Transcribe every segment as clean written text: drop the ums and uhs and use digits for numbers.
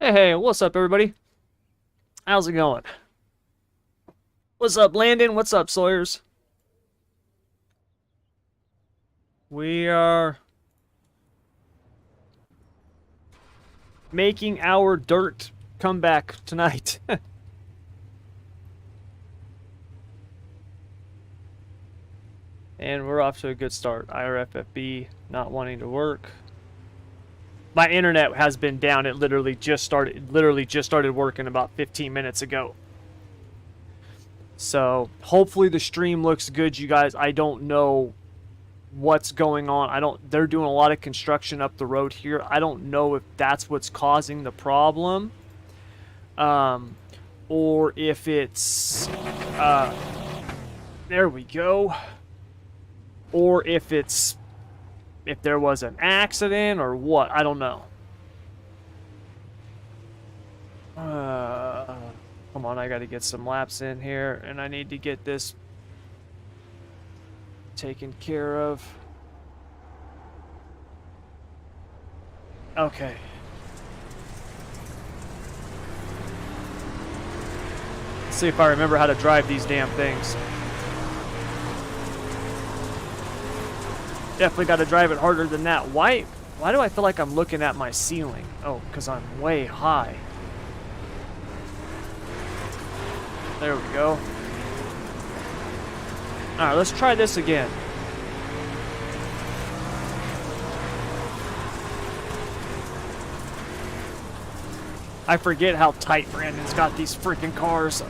Hey, what's up, everybody? How's it going? What's up, Landon? What's up, Sawyers? We are making our dirt comeback tonight. And we're off to a good start. IRFFB not wanting to work. My internet has been down. It literally just started working about 15 minutes ago. So, hopefully the stream looks good, you guys. I don't know what's going on. They're doing a lot of construction up the road here. I don't know if that's what's causing the problem. Um, or if it's there we go. Or if there was an accident or what. I don't know. Come on, I gotta get some laps in here, and I need to get this taken care of. Okay. Let's see if I remember how to drive these damn things. Definitely got to drive it harder than that. Why do I feel like I'm looking at my ceiling? Oh, because I'm way high. There we go. Alright, let's try this again. I forget how tight Brandon's got these freaking cars.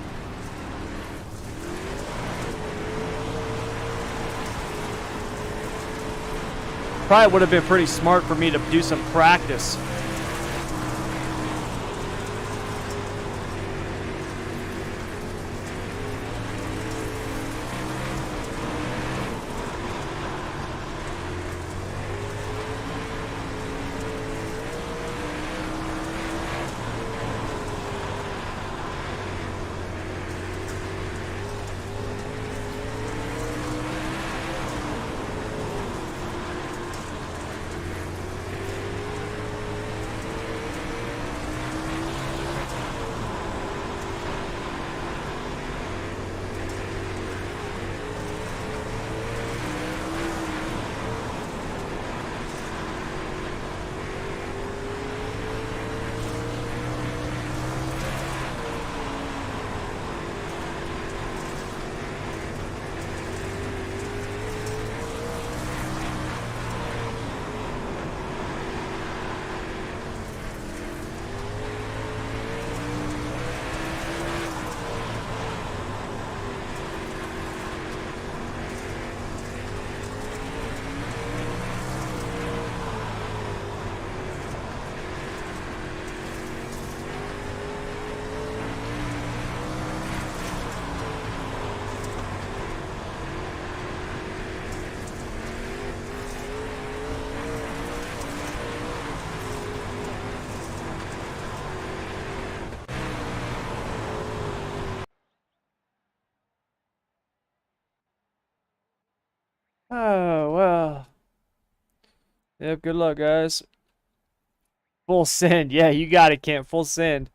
Probably would have been pretty smart for me to do some practice. Oh, well. Yep, good luck, guys. Full send. Yeah, you got it, Kent. Full send.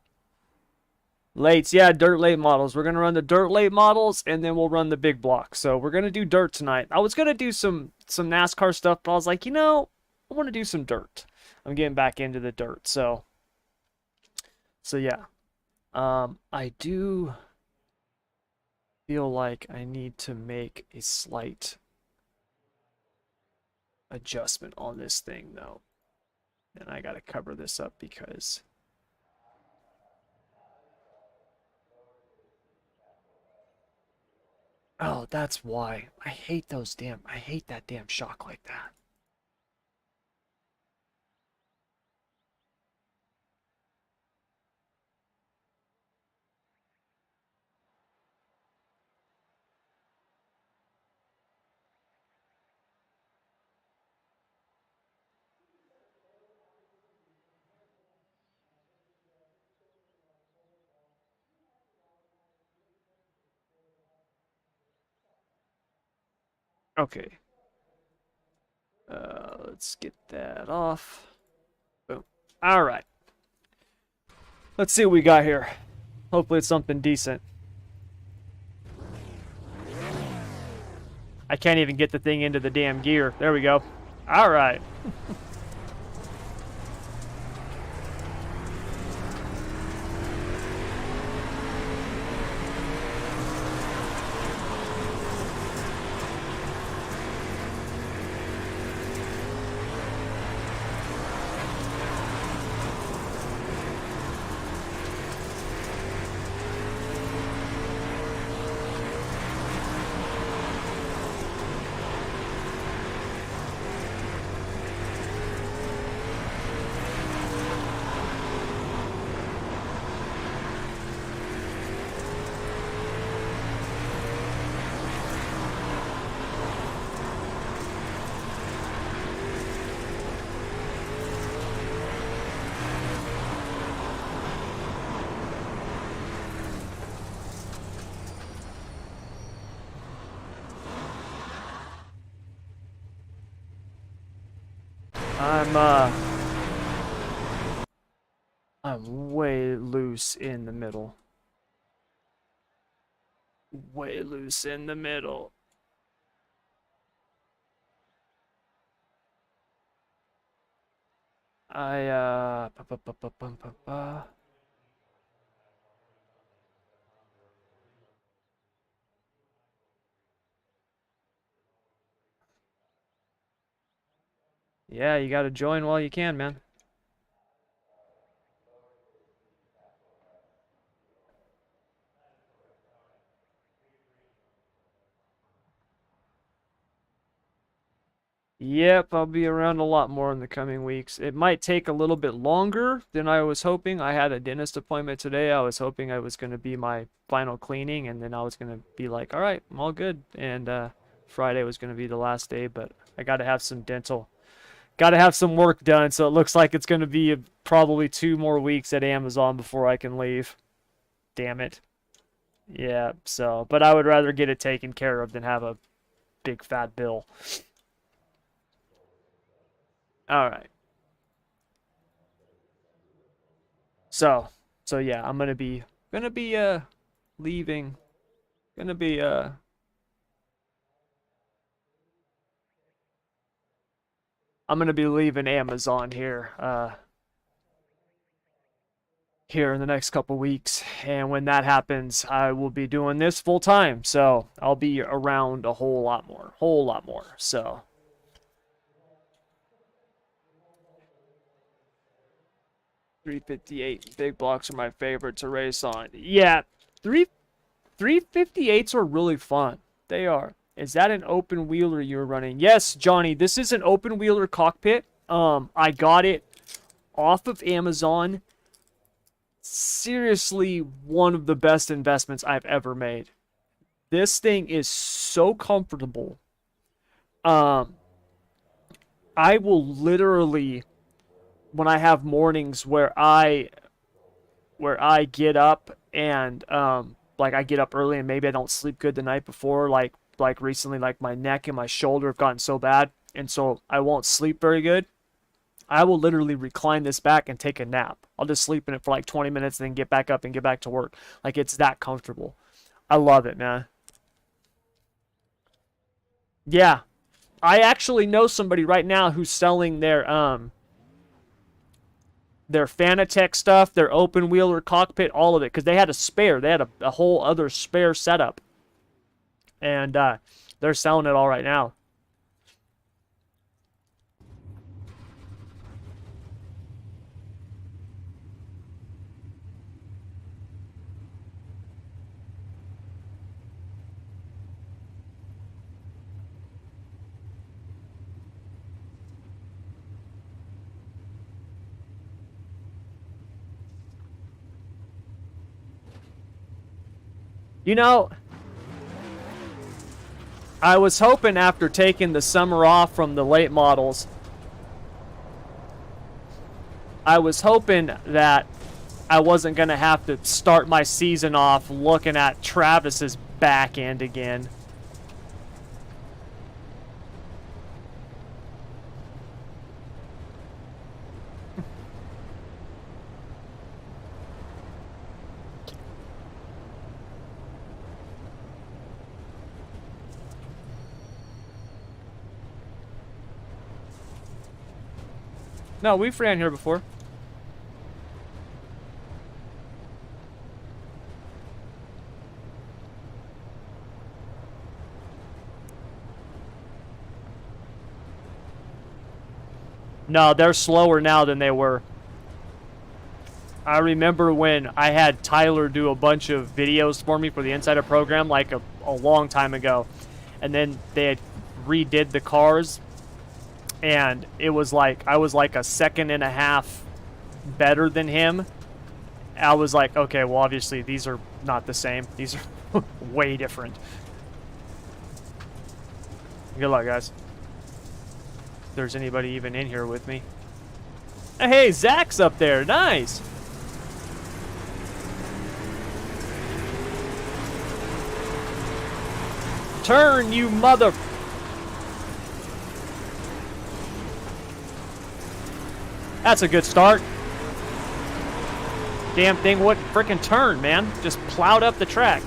Lates. Yeah, dirt late models. We're going to run the dirt late models, and then we'll run the big block. So we're going to do dirt tonight. I was going to do some NASCAR stuff, but I was like, I want to do some dirt. I'm getting back into the dirt. So yeah. I do feel like I need to make a slight adjustment on this thing, though. And I got to cover this up because... Oh, that's why. I hate that damn shock like that. Okay. Let's get that off. Boom. All right. Let's see what we got here. Hopefully it's something decent. I can't even get the thing into the damn gear. There we go. All right. I'm way loose in the middle. Way loose in the middle. Yeah, you gotta join while you can, man. Yep, I'll be around a lot more in the coming weeks. It might take a little bit longer than I was hoping. I had a dentist appointment today. I was hoping I was going to be my final cleaning, and then I was going to be like, all right, I'm all good. And Friday was going to be the last day, but I got to have some got to have some work done. So it looks like it's going to be probably 2 more weeks at Amazon before I can leave. Damn it. Yeah, so, but I would rather get it taken care of than have a big fat bill. All right. So yeah, I'm gonna be leaving. Gonna be I'm gonna be leaving Amazon here in the next couple weeks, and when that happens, I will be doing this full time. So I'll be around a whole lot more. So 358 big blocks are my favorite to race on. Yeah, 358s are really fun. They are. Is that an open wheeler you're running? Yes, Johnny, this is an open wheeler cockpit. I got it off of Amazon. Seriously, one of the best investments I've ever made. This thing is so comfortable. I will literally, when I have mornings where I get up and like I get up early and maybe I don't sleep good the night before, like recently, like my neck and my shoulder have gotten so bad, and so I won't sleep very good. I will literally recline this back and take a nap. I'll just sleep in it for like 20 minutes and then get back up and get back to work. Like, it's that comfortable. I love it, man. Yeah. I actually know somebody right now who's selling their Fanatec stuff, their open wheeler cockpit, all of it, because they had a spare. They had a whole other spare setup. And they're selling it all right now. You know, I was hoping after taking the summer off from the late models, I was hoping that I wasn't going to have to start my season off looking at Travis's back end again. No, we've ran here before. No, they're slower now than they were. I remember when I had Tyler do a bunch of videos for me for the Insider program like a long time ago. And then they had redid the cars. And it was like, I was like a second and a half better than him. I was like, okay, well, obviously these are not the same. These are way different. Good luck, guys. If there's anybody even in here with me. Hey, Zach's up there. Nice. Turn, you mother... That's a good start. Damn thing, what frickin' turn, man. Just plowed up the track.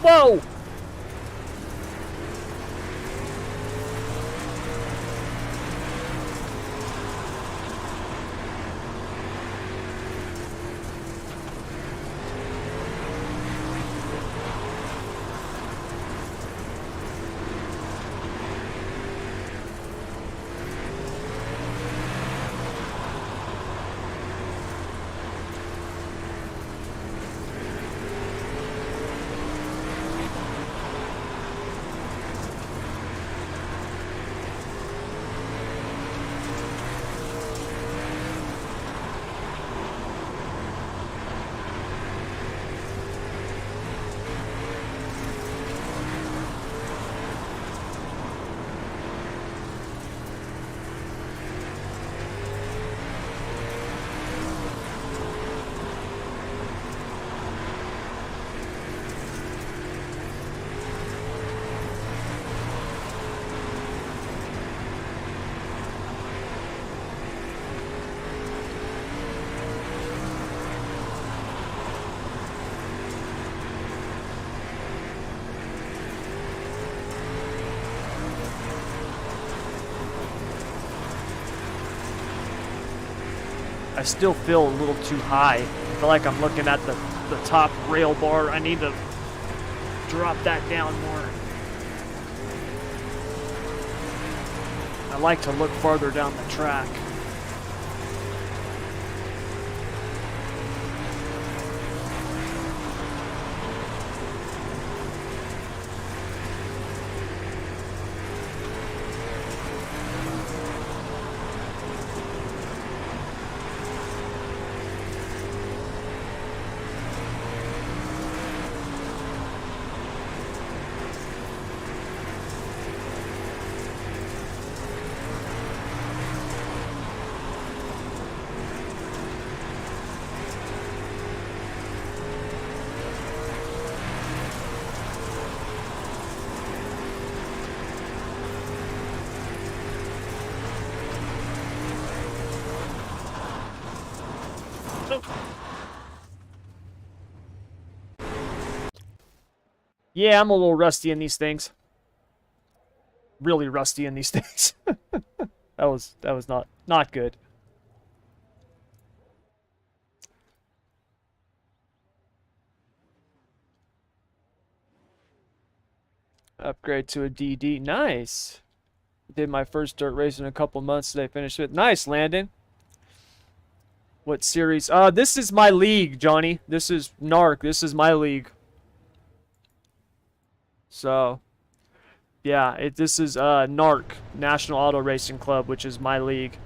Whoa! I still feel a little too high. I feel like I'm looking at the top rail bar. I need to drop that down more. I like to look farther down the track. Yeah, I'm a little rusty in these things. Really rusty in these things. that was not good. Upgrade to a DD. Nice. Did my first dirt race in a couple months today. Finished it. Nice, Landon. What series? This is my league, Johnny. This is NARC. This is my league. So, yeah, this is NARC, National Auto Racing Club, which is my league.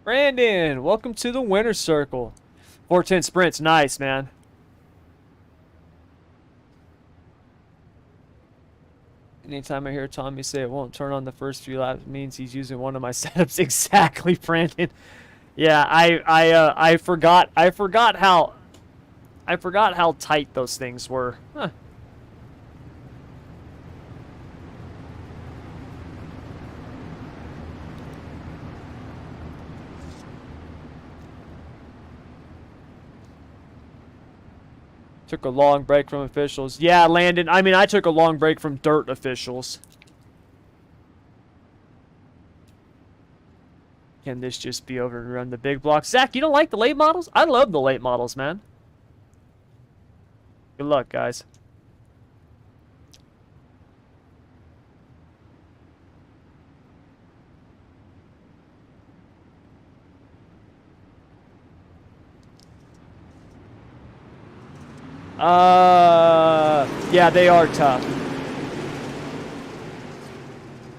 Brandon, welcome to the winner's circle. 410 sprints, nice, man. Anytime I hear Tommy say it won't turn on the first few laps, it means he's using one of my setups. Exactly, Brandon. Yeah, I forgot how tight those things were. Huh. Took a long break from officials. Yeah, Landon. I mean, I took a long break from dirt officials. Can this just be over and run the big blocks? Zach, you don't like the late models? I love the late models, man. Good luck, guys. Yeah, they are tough.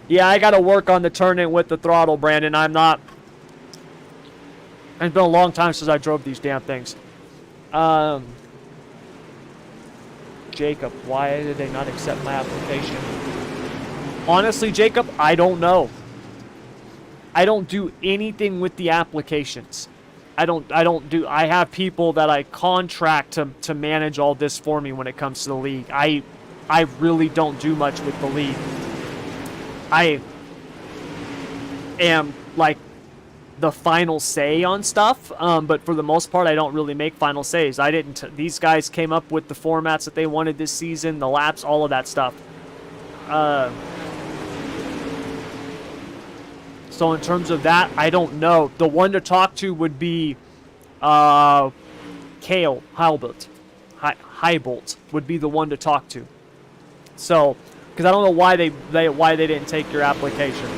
Yeah, I gotta work on the turning with the throttle, Brandon. I'm not... It's been a long time since I drove these damn things. Jacob, why did they not accept my application? Honestly, Jacob, I don't know. I don't do anything with the applications. I have people that I contract to manage all this for me when it comes to the league. I really don't do much with the league. I am like the final say on stuff, but for the most part, I don't really make final says. These guys came up with the formats that they wanted this season, the laps, all of that stuff. So in terms of that, I don't know. The one to talk to would be Kale Heilbolt. Heibolt would be the one to talk to. So, because I don't know why they didn't take your application.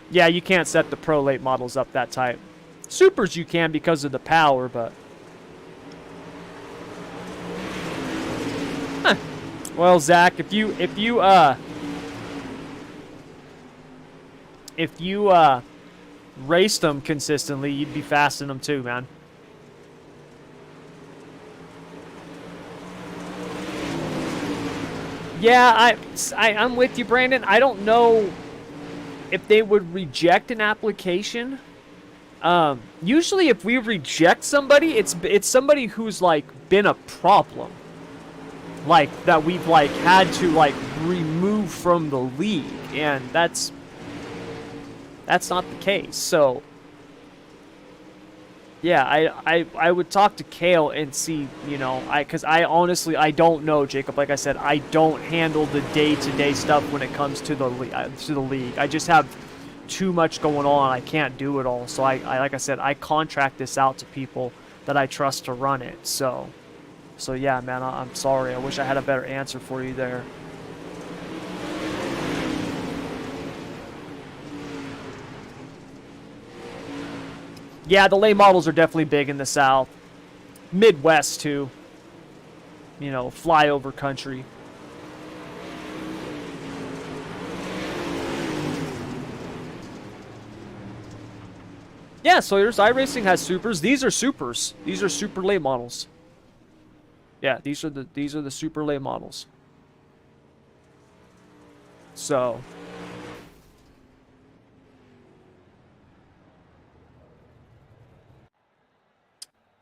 Yeah, you can't set the pro late models up that tight. Supers you can because of the power, but... Huh. Well, Zach, if you raced them consistently, you'd be fast in them too, man. Yeah, I'm with you, Brandon. I don't know if they would reject an application. Usually if we reject somebody, it's somebody who's like been a problem. Like that we've like had to like remove from the league, and that's not the case. So yeah, I would talk to Kale and see, you know, because I honestly I don't know, Jacob. Like I said, I don't handle the day-to-day stuff when it comes to the league. I just have too much going on. I can't do it all. So I like I said, I contract this out to people that I trust to run it. So yeah, man, I'm sorry. I wish I had a better answer for you there. Yeah, the late models are definitely big in the South. Midwest, too. You know, flyover country. Yeah, Sawyer's iRacing has supers. These are supers. These are super late models. Yeah, these are the super late models. So...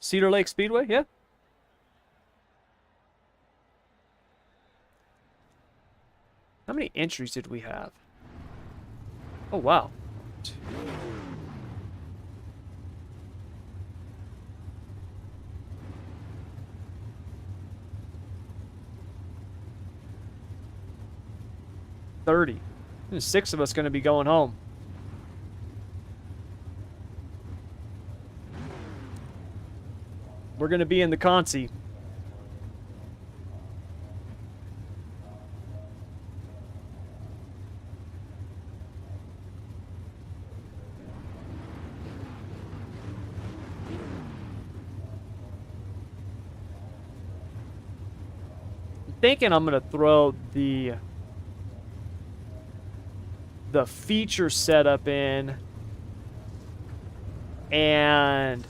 Cedar Lake Speedway, yeah. How many entries did we have? Oh, wow. $30. There's 6 of us going to be going home. We're going to be in the Consi. I'm thinking I'm going to throw the feature setup in, and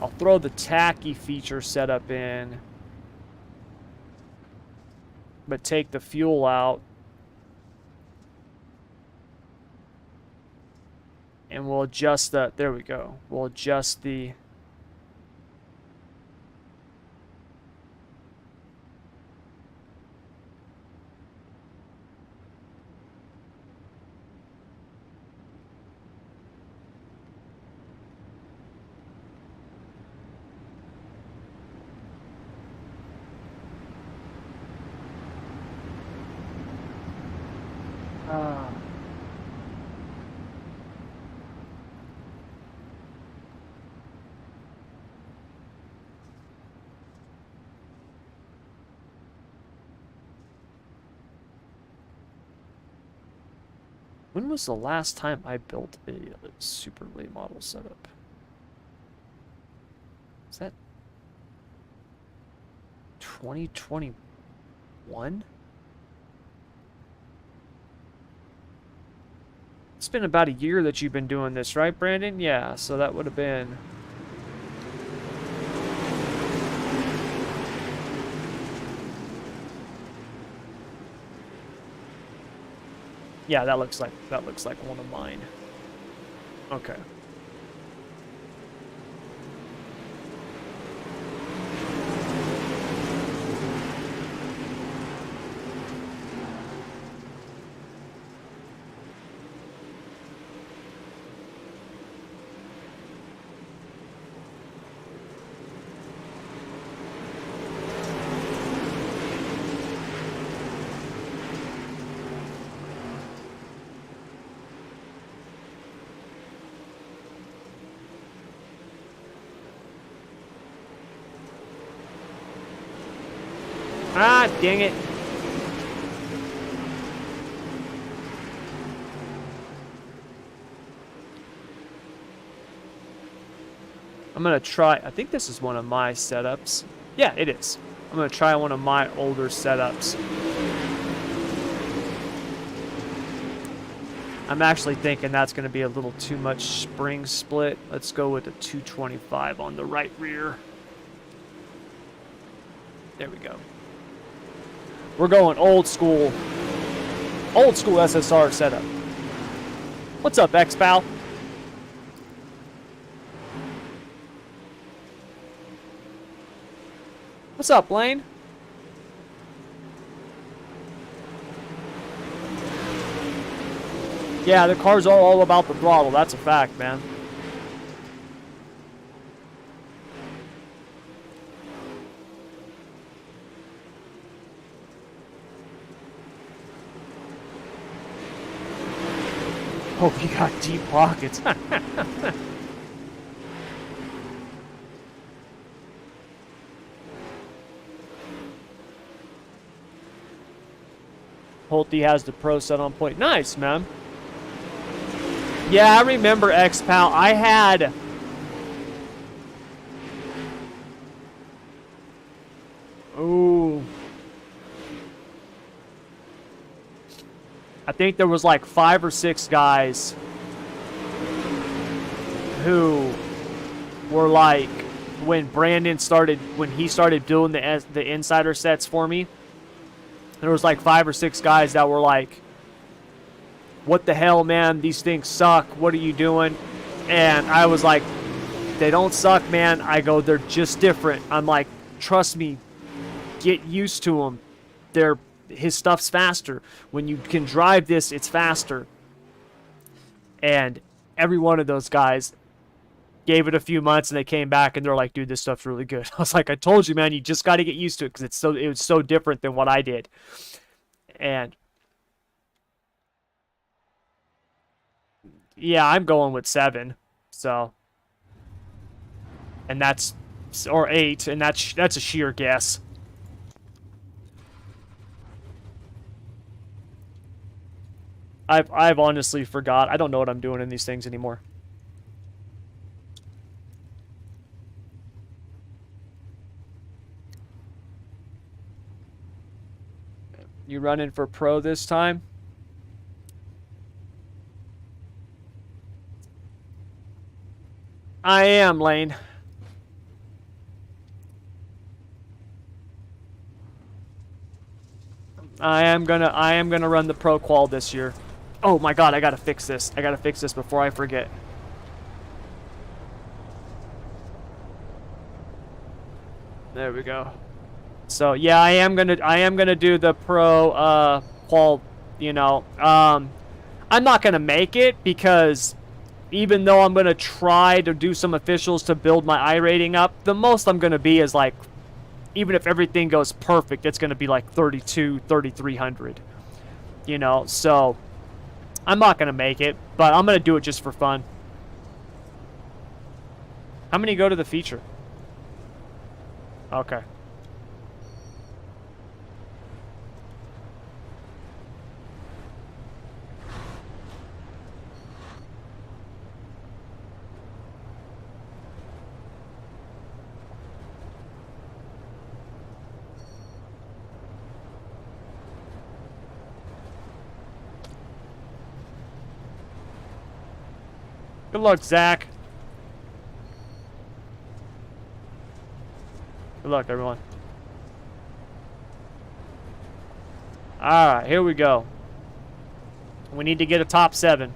I'll throw the tacky feature setup in, but take the fuel out, and we'll adjust that. There we go. We'll adjust the Ah. When was the last time I built a super late model setup? Is that 2021? It's been about a year that you've been doing this, right, Brandon? Yeah, so that would have been... Yeah, that looks like one of mine. Okay. Ah, dang it. I'm gonna try, I think this is one of my setups. Yeah, it is. I'm gonna try one of my older setups. I'm actually thinking that's gonna be a little too much spring split. Let's go with a 225 on the right rear. There we go. We're going old school SSR setup. What's up, X-Pal? What's up, Lane? Yeah, the car's all about the throttle. That's a fact, man. Hope you got deep pockets. Holty has the pro set on point. Nice, man. Yeah, I remember X-Pal. I had... Ooh. I think there was like 5 or 6 guys who were like, when he started doing the insider sets for me, there was like 5 or 6 guys that were like, what the hell, man, these things suck, what are you doing? And I was like, they don't suck, man. I go, they're just different. I'm like, trust me, get used to them. His stuff's faster. When you can drive this, it's faster. And every one of those guys gave it a few months, and they came back and they're like, dude, this stuff's really good. I was like, I told you, man, you just got to get used to it, because it was so different than what I did. And yeah, I'm going with 7. So, and or 8, and that's a sheer guess. I've honestly forgot. I don't know what I'm doing in these things anymore. You running for pro this time? I am, Lane. I am gonna run the pro qual this year. Oh my god, I gotta fix this. I gotta fix this before I forget. There we go. So yeah, I am gonna do the pro qual, you know. I'm not gonna make it, because even though I'm gonna try to do some officials to build my I rating up, the most I'm gonna be is like, even if everything goes perfect, it's gonna be like 32, 3300. You know, so I'm not going to make it, but I'm going to do it just for fun. How many go to the feature? Okay. Good luck, Zach. Good luck, everyone. Alright, here we go. We need to get a top 7.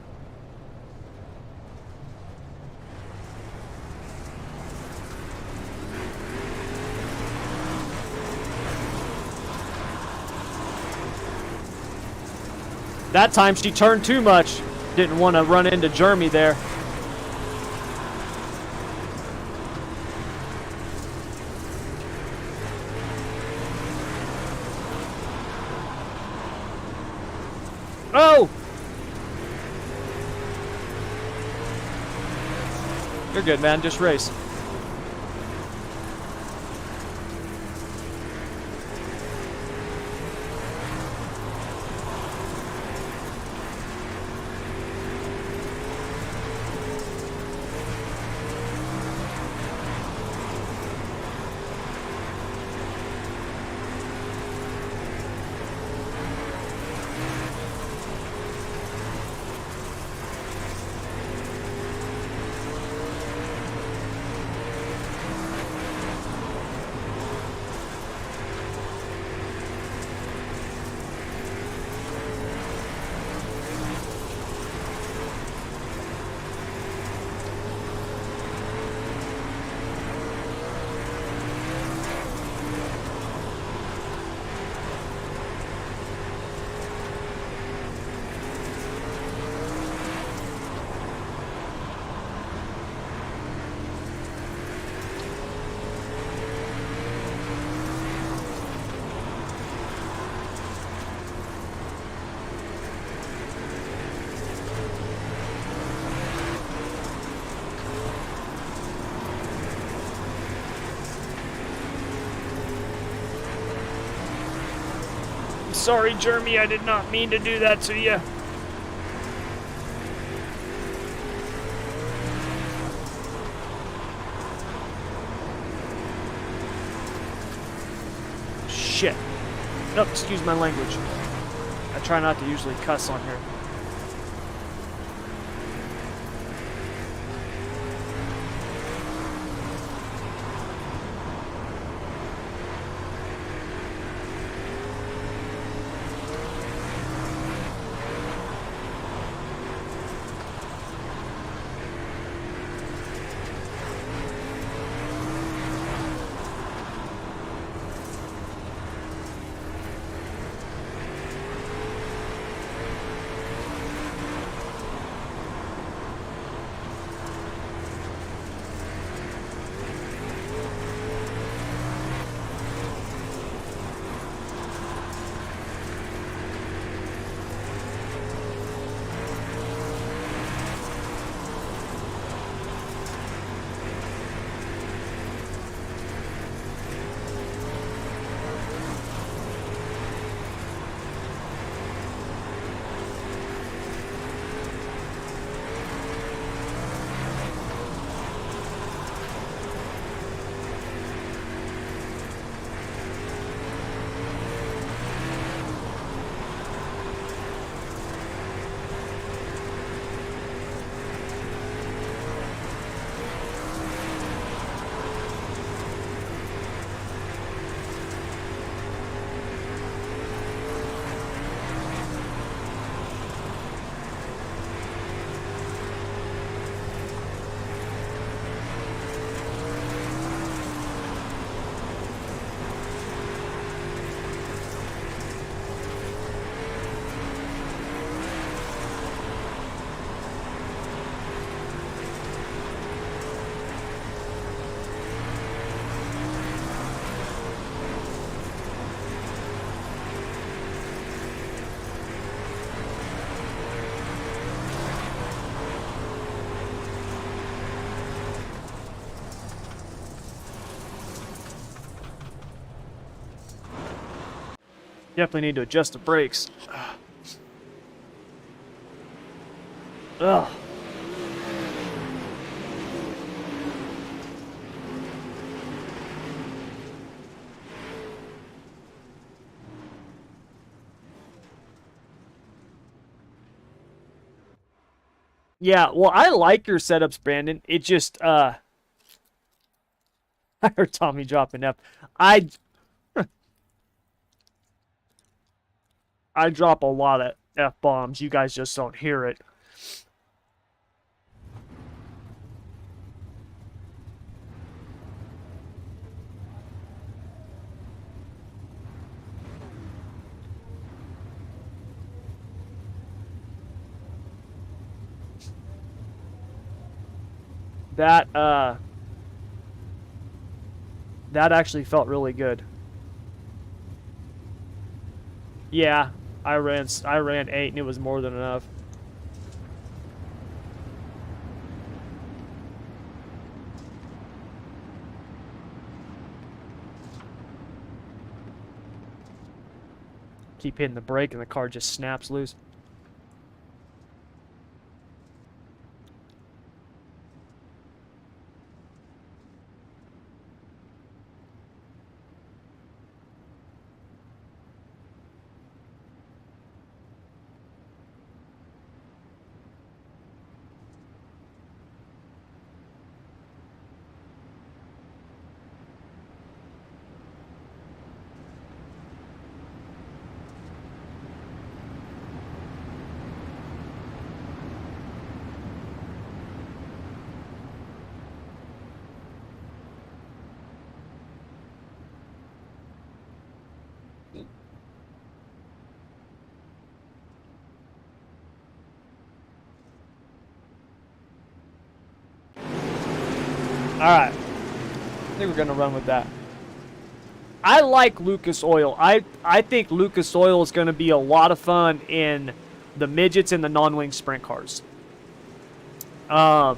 That time she turned too much. Didn't want to run into Jeremy there. Oh! You're good, man. Just race. Sorry, Jeremy, I did not mean to do that to you. Shit. No, excuse my language. I try not to usually cuss on here. Definitely need to adjust the brakes. Ugh. Yeah, well, I like your setups, Brandon. It just, I heard Tommy dropping F. I drop a lot of F-bombs. You guys just don't hear it. That actually felt really good. Yeah, I ran 8 and it was more than enough. Keep hitting the brake and the car just snaps loose. Alright. I think we're going to run with that. I like Lucas Oil. I think Lucas Oil is going to be a lot of fun in the midgets and the non-wing sprint cars. I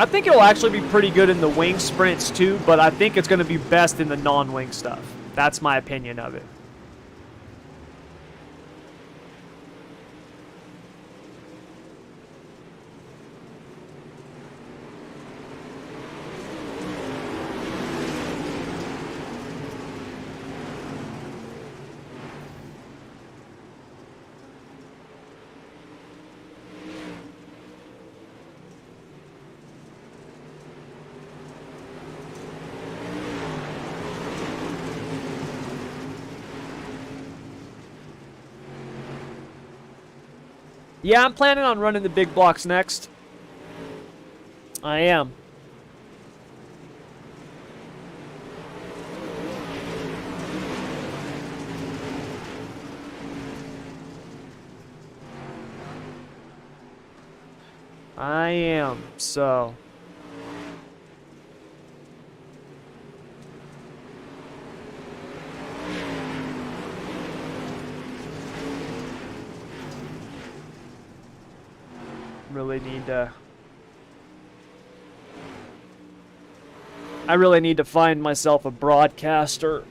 think it'll actually be pretty good in the wing sprints too, but I think it's going to be best in the non-wing stuff. That's my opinion of it. Yeah, I'm planning on running the big blocks next. I am. So I really need to find myself a broadcaster.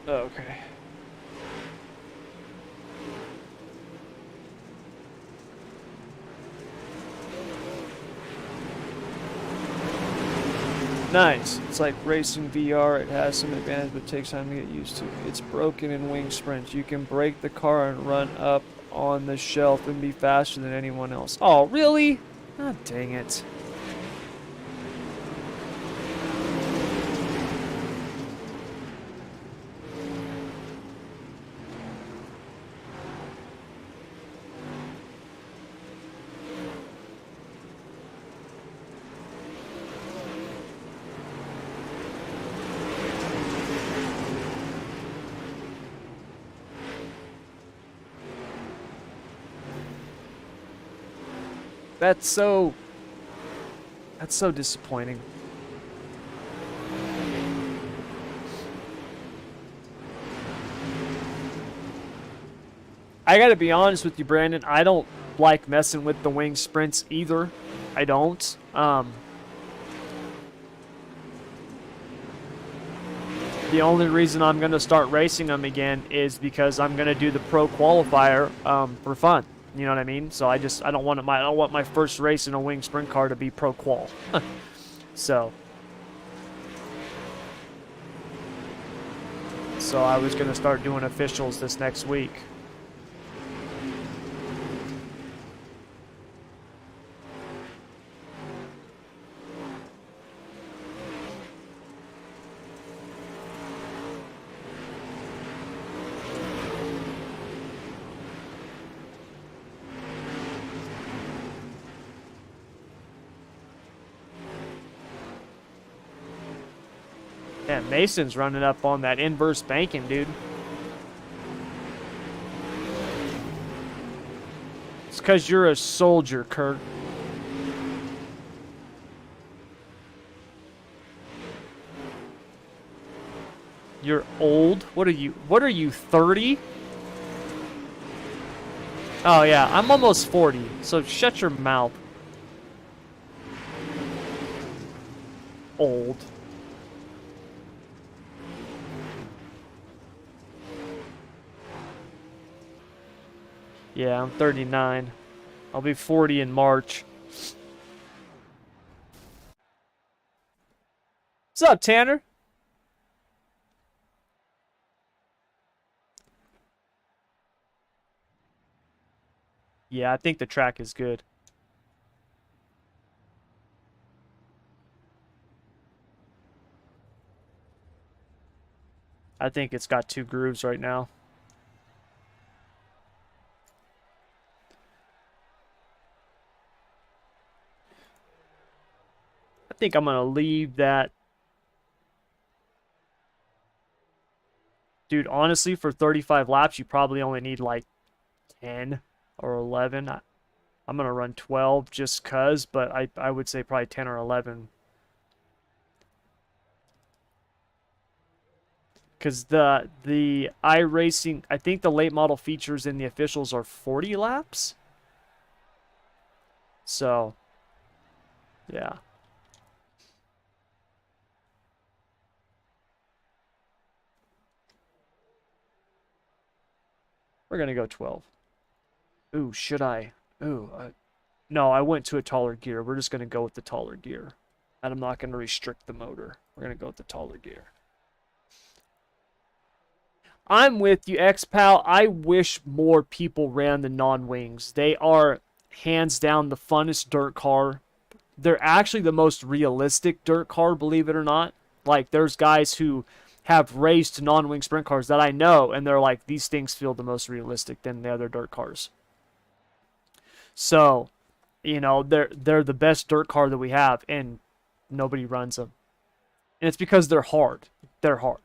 Okay. Nice. It's like racing VR. It has some advantage, but it takes time to get used to. It's broken in wing sprints. You can break the car and run up on the shelf and be faster than anyone else. Oh, really? Oh, dang it. That's so disappointing. I gotta be honest with you, Brandon. I don't like messing with the wing sprints either. I don't. The only reason I'm going to start racing them again is because I'm going to do the pro qualifier for fun. You know what I mean? So I don't want my first race in a wing sprint car to be pro qual. So I was going to start doing officials this next week. Yeah, Mason's running up on that inverse banking, dude. It's because you're a soldier, Kurt. You're old? What are you? What are you, 30? Oh, yeah, I'm almost 40, so shut your mouth. Old. Yeah, I'm 39. I'll be 40 in March. What's up, Tanner? Yeah, I think the track is good. I think it's got 2 grooves right now. I think I'm going to leave that. Dude, honestly, for 35 laps, you probably only need like 10 or 11. I'm going to run 12 just because, but I would say probably 10 or 11. Because the iRacing, I think the late model features in the officials are 40 laps. So, yeah. We're going to go 12. Ooh, should I? Ooh, no, I went to a taller gear. We're just going to go with the taller gear. And I'm not going to restrict the motor. We're going to go with the taller gear. I'm with you, X-Pal. I wish more people ran the non-wings. They are, hands down, the funnest dirt car. They're actually the most realistic dirt car, believe it or not. Like, there's guys who have raced non-wing sprint cars that I know, and they're like, these things feel the most realistic than the other dirt cars. So, you know, they're the best dirt car that we have, and nobody runs them. And it's because they're hard. They're hard.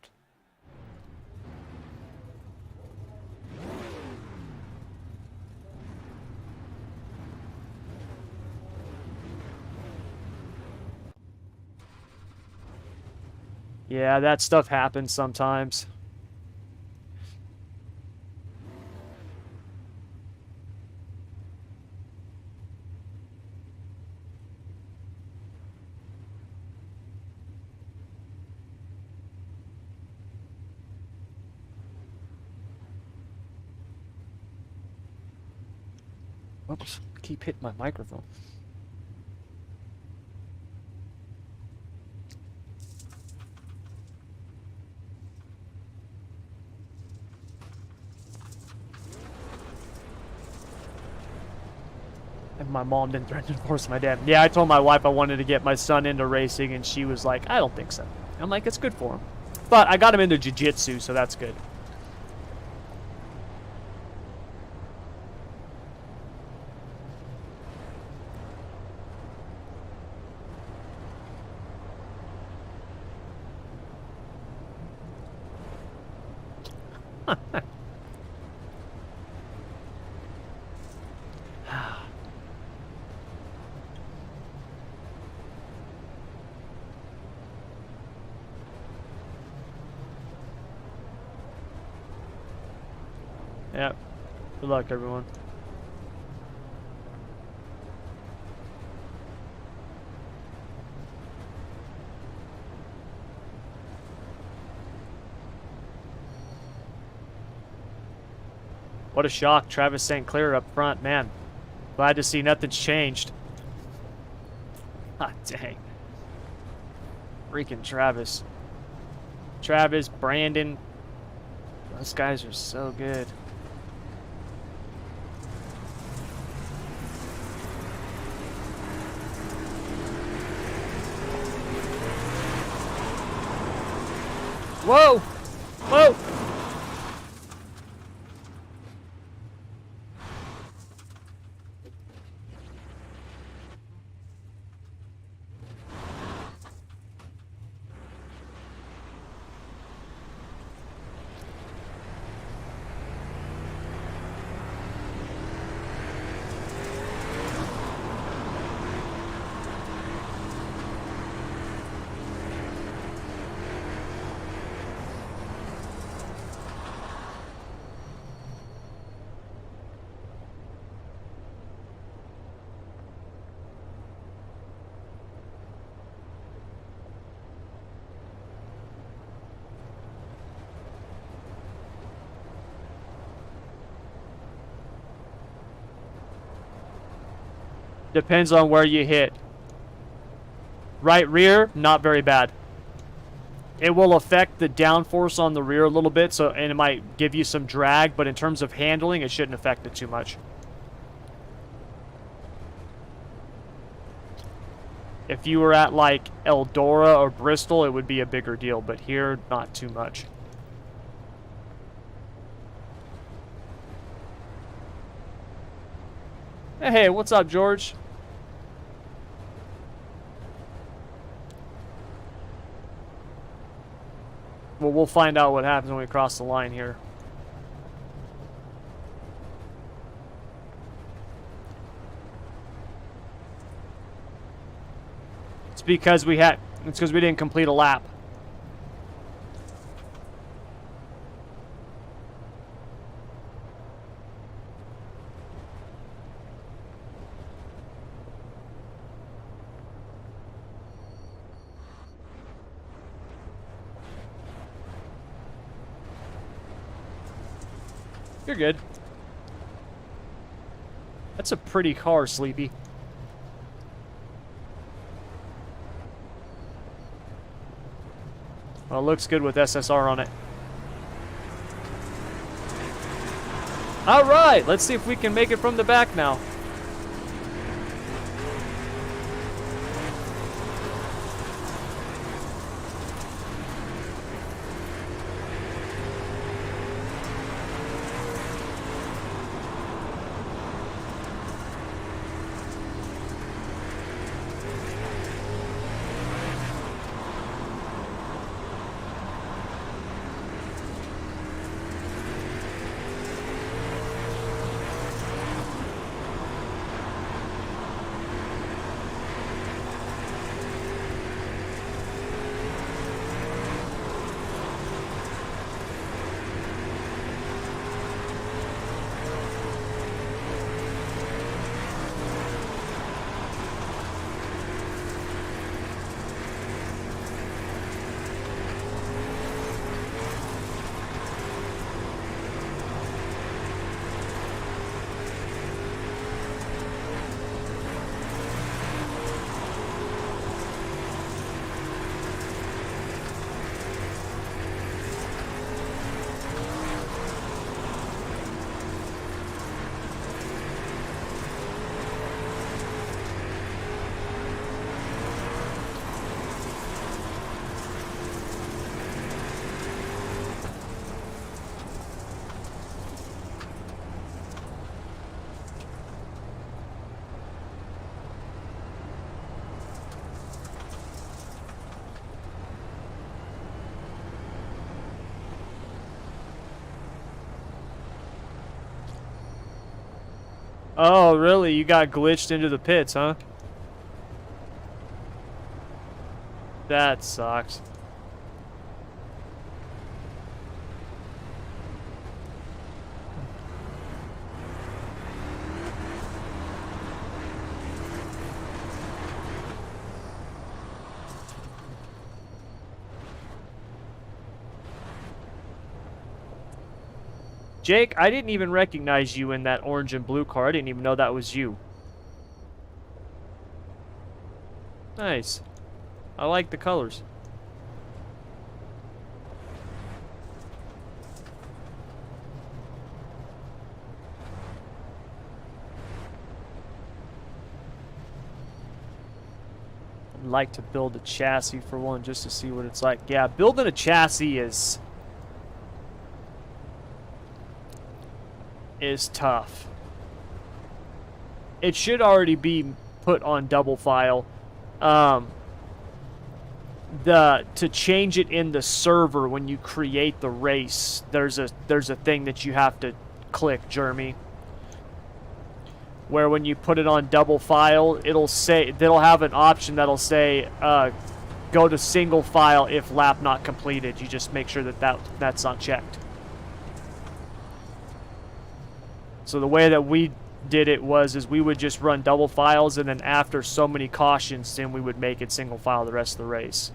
Yeah, that stuff happens sometimes. Whoops, keep hitting my microphone. And my mom didn't threaten to divorce my dad. Yeah, I told my wife I wanted to get my son into racing, and she was like, I don't think so. I'm like, it's good for him. But I got him into jiu-jitsu, so that's good. Yep. Good luck, everyone. What a shock. Travis St. Clair up front, man. Glad to see nothing's changed. Ah, dang. Freaking Travis. Travis, Brandon. Those guys are so good. Whoa! Whoa! Depends on where you hit. Right rear, not very bad. It will affect the downforce on the rear a little bit, and it might give you some drag, but in terms of handling, it shouldn't affect it too much. If you were at like Eldora or Bristol, it would be a bigger deal, but here, not too much. Hey, what's up, George? Well, we'll find out what happens when we cross the line here. It's because we didn't complete a lap. You're good. That's a pretty car, Sleepy. Well, it looks good with SSR on it. All right, let's see if we can make it from the back now. Oh, really? You got glitched into the pits, huh? That sucks. Jake, I didn't even recognize you in that orange and blue car. I didn't even know that was you. Nice. I like the colors. I'd like to build a chassis for one just to see what it's like. Yeah, building a chassis is tough. It should already be put on double file. To change it in the server when you create the race, there's a thing that you have to click, Jeremy, where when you put it on double file, they'll have an option that'll say go to single file if lap not completed. You just make sure that's not checked. So the way that we did it is we would just run double files, and then after so many cautions, then we would make it single file the rest of the race.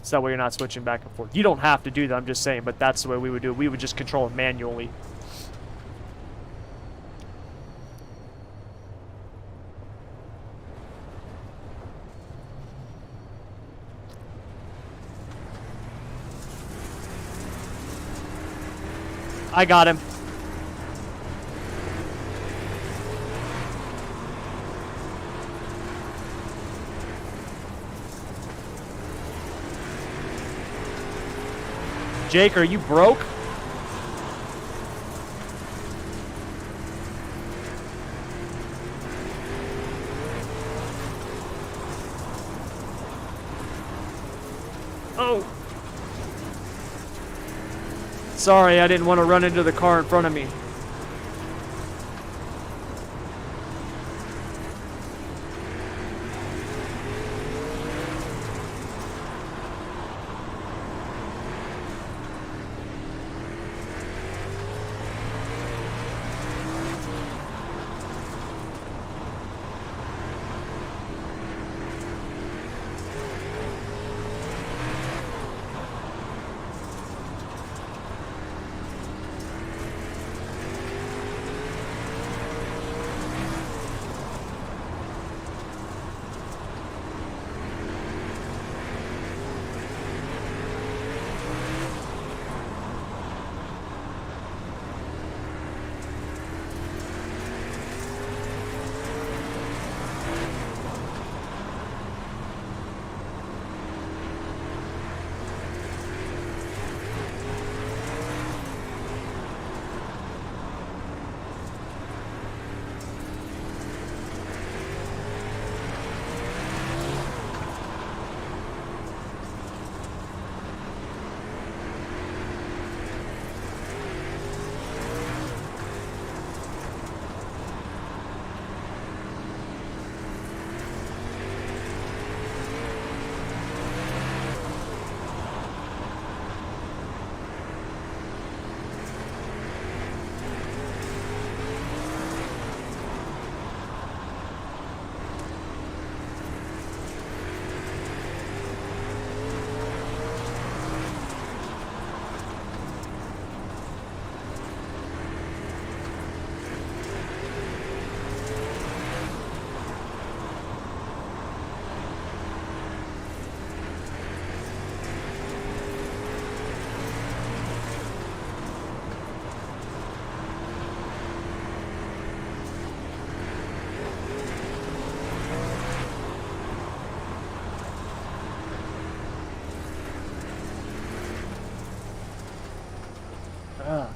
So that way you're not switching back and forth. You don't have to do that, I'm just saying, but that's the way we would do it. We would just control it manually. I got him. Jake, are you broke? Oh. Sorry, I didn't want to run into the car in front of me.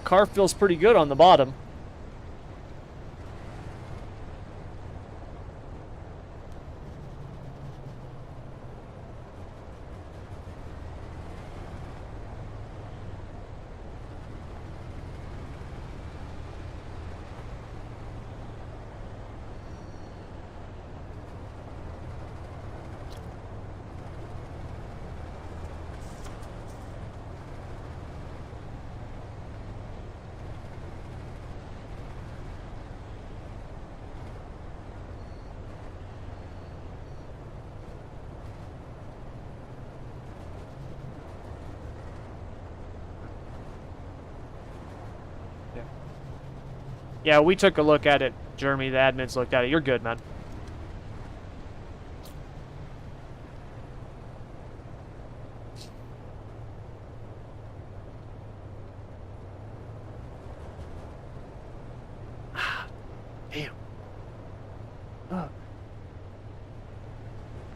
Car feels pretty good on the bottom. Yeah, we took a look at it. Jeremy, the admins looked at it. You're good, man. Damn. Oh.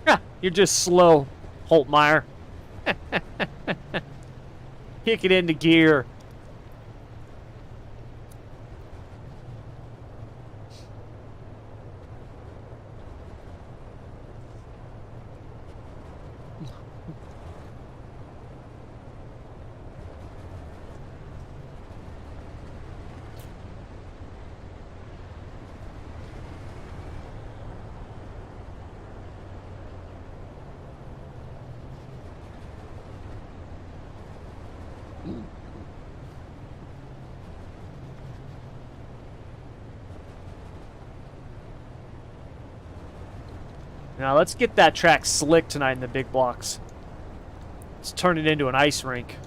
Ah, you're just slow, Holtmeyer. Kick it into gear. Now let's get that track slick tonight in the big blocks. Let's turn it into an ice rink.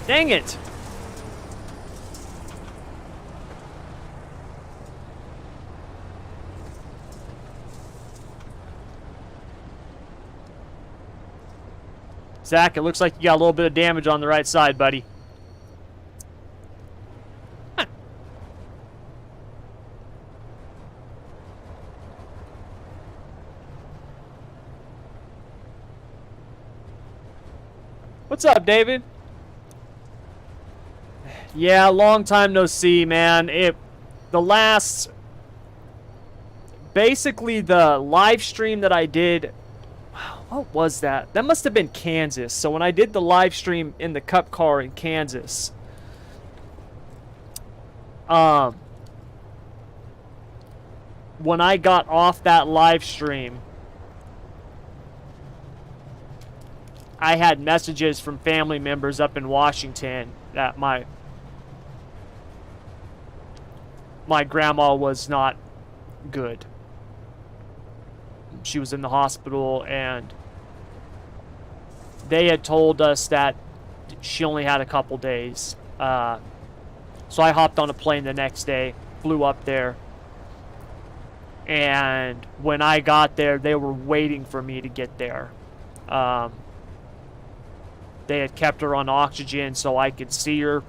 Dang it! Zach, it looks like you got a little bit of damage on the right side, buddy. Huh. What's up, David? Yeah, long time no see, man. Basically the live stream that I did, what was that? That must have been Kansas. So when I did the live stream in the Cup car in Kansas, when I got off that live stream, I had messages from family members up in Washington that my grandma was not good. She was in the hospital, and they had told us that she only had a couple days. So I hopped on a plane the next day, flew up there, and when I got there, they were waiting for me to get there. They had kept her on oxygen so I could see her,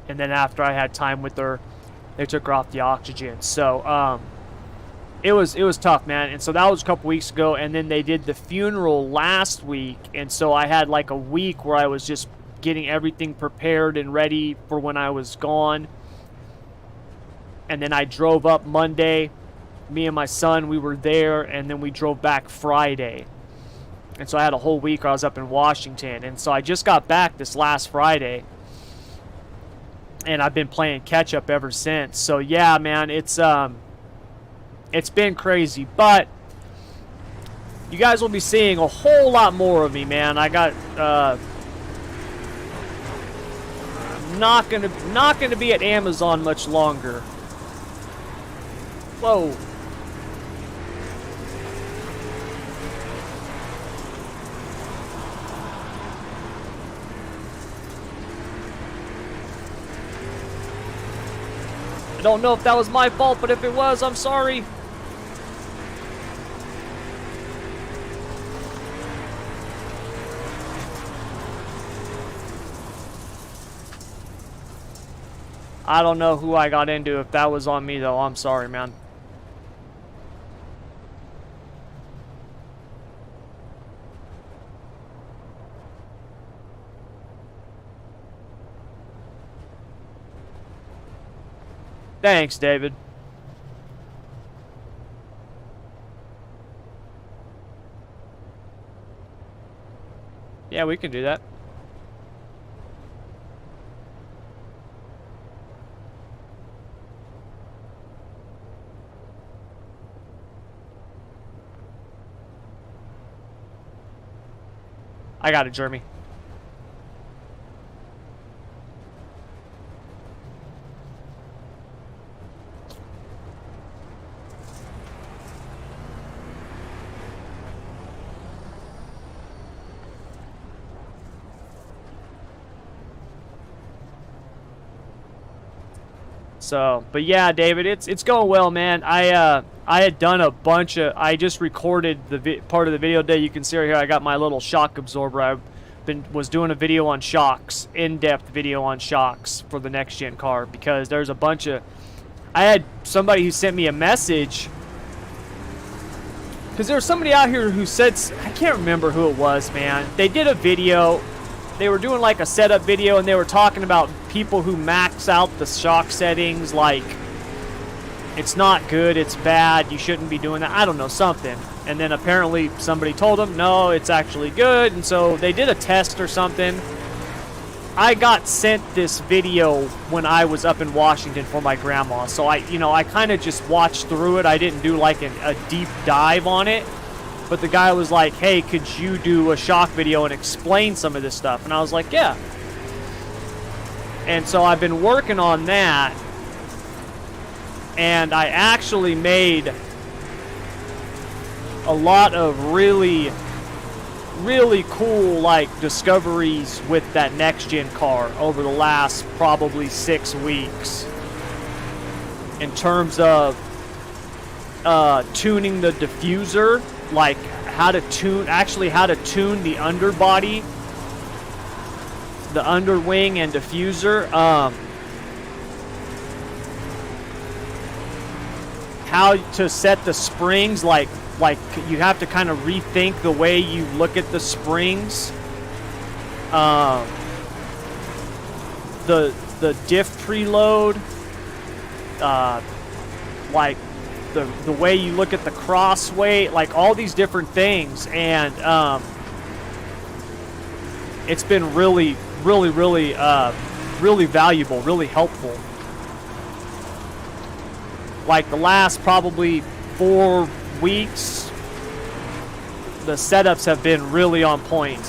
and then after I had time with her, they took her off the oxygen. So it was tough, man. And so that was a couple weeks ago, and then they did the funeral last week, and so I had like a week where I was just getting everything prepared and ready for when I was gone. And then I drove up Monday. Me and my son, we were there, and then we drove back Friday. And so I had a whole week where I was up in Washington. And so I just got back this last Friday, and I've been playing catch up ever since. So yeah, man, it's been crazy, but you guys will be seeing a whole lot more of me, man. I got not gonna be at Amazon much longer. Whoa. I don't know if that was my fault, but if it was, I'm sorry. I don't know who I got into. If that was on me, though, I'm sorry, man. Thanks, David. Yeah, we can do that. I got it, Jeremy. So, but yeah, David, it's going well, man. I had done a bunch of. I just recorded the part of the video today. You can see right here. I got my little shock absorber. Was doing a video on shocks, in-depth video on shocks for the next gen car, because there's a bunch of. I had somebody who sent me a message, because there was somebody out here who said, I can't remember who it was, man. They did a video. They were doing like a setup video, and they were talking about people who max out the shock settings, like it's not good, it's bad, you shouldn't be doing that. I don't know, something. And then apparently somebody told them, no, it's actually good. And so they did a test or something. I got sent this video when I was up in Washington for my grandma. So I kind of just watched through it. I didn't do like a deep dive on it. But the guy was like, hey, could you do a shock video and explain some of this stuff? And I was like, yeah. And so I've been working on that. And I actually made a lot of really, really cool, like, discoveries with that next-gen car over the last probably 6 weeks. In terms of tuning the diffuser, like how to tune the underbody, the underwing and diffuser, how to set the springs, like you have to kind of rethink the way you look at the springs, the diff preload, like the way you look at the cross weight, like all these different things. And it's been really valuable, really helpful. Like the last probably 4 weeks, the setups have been really on point.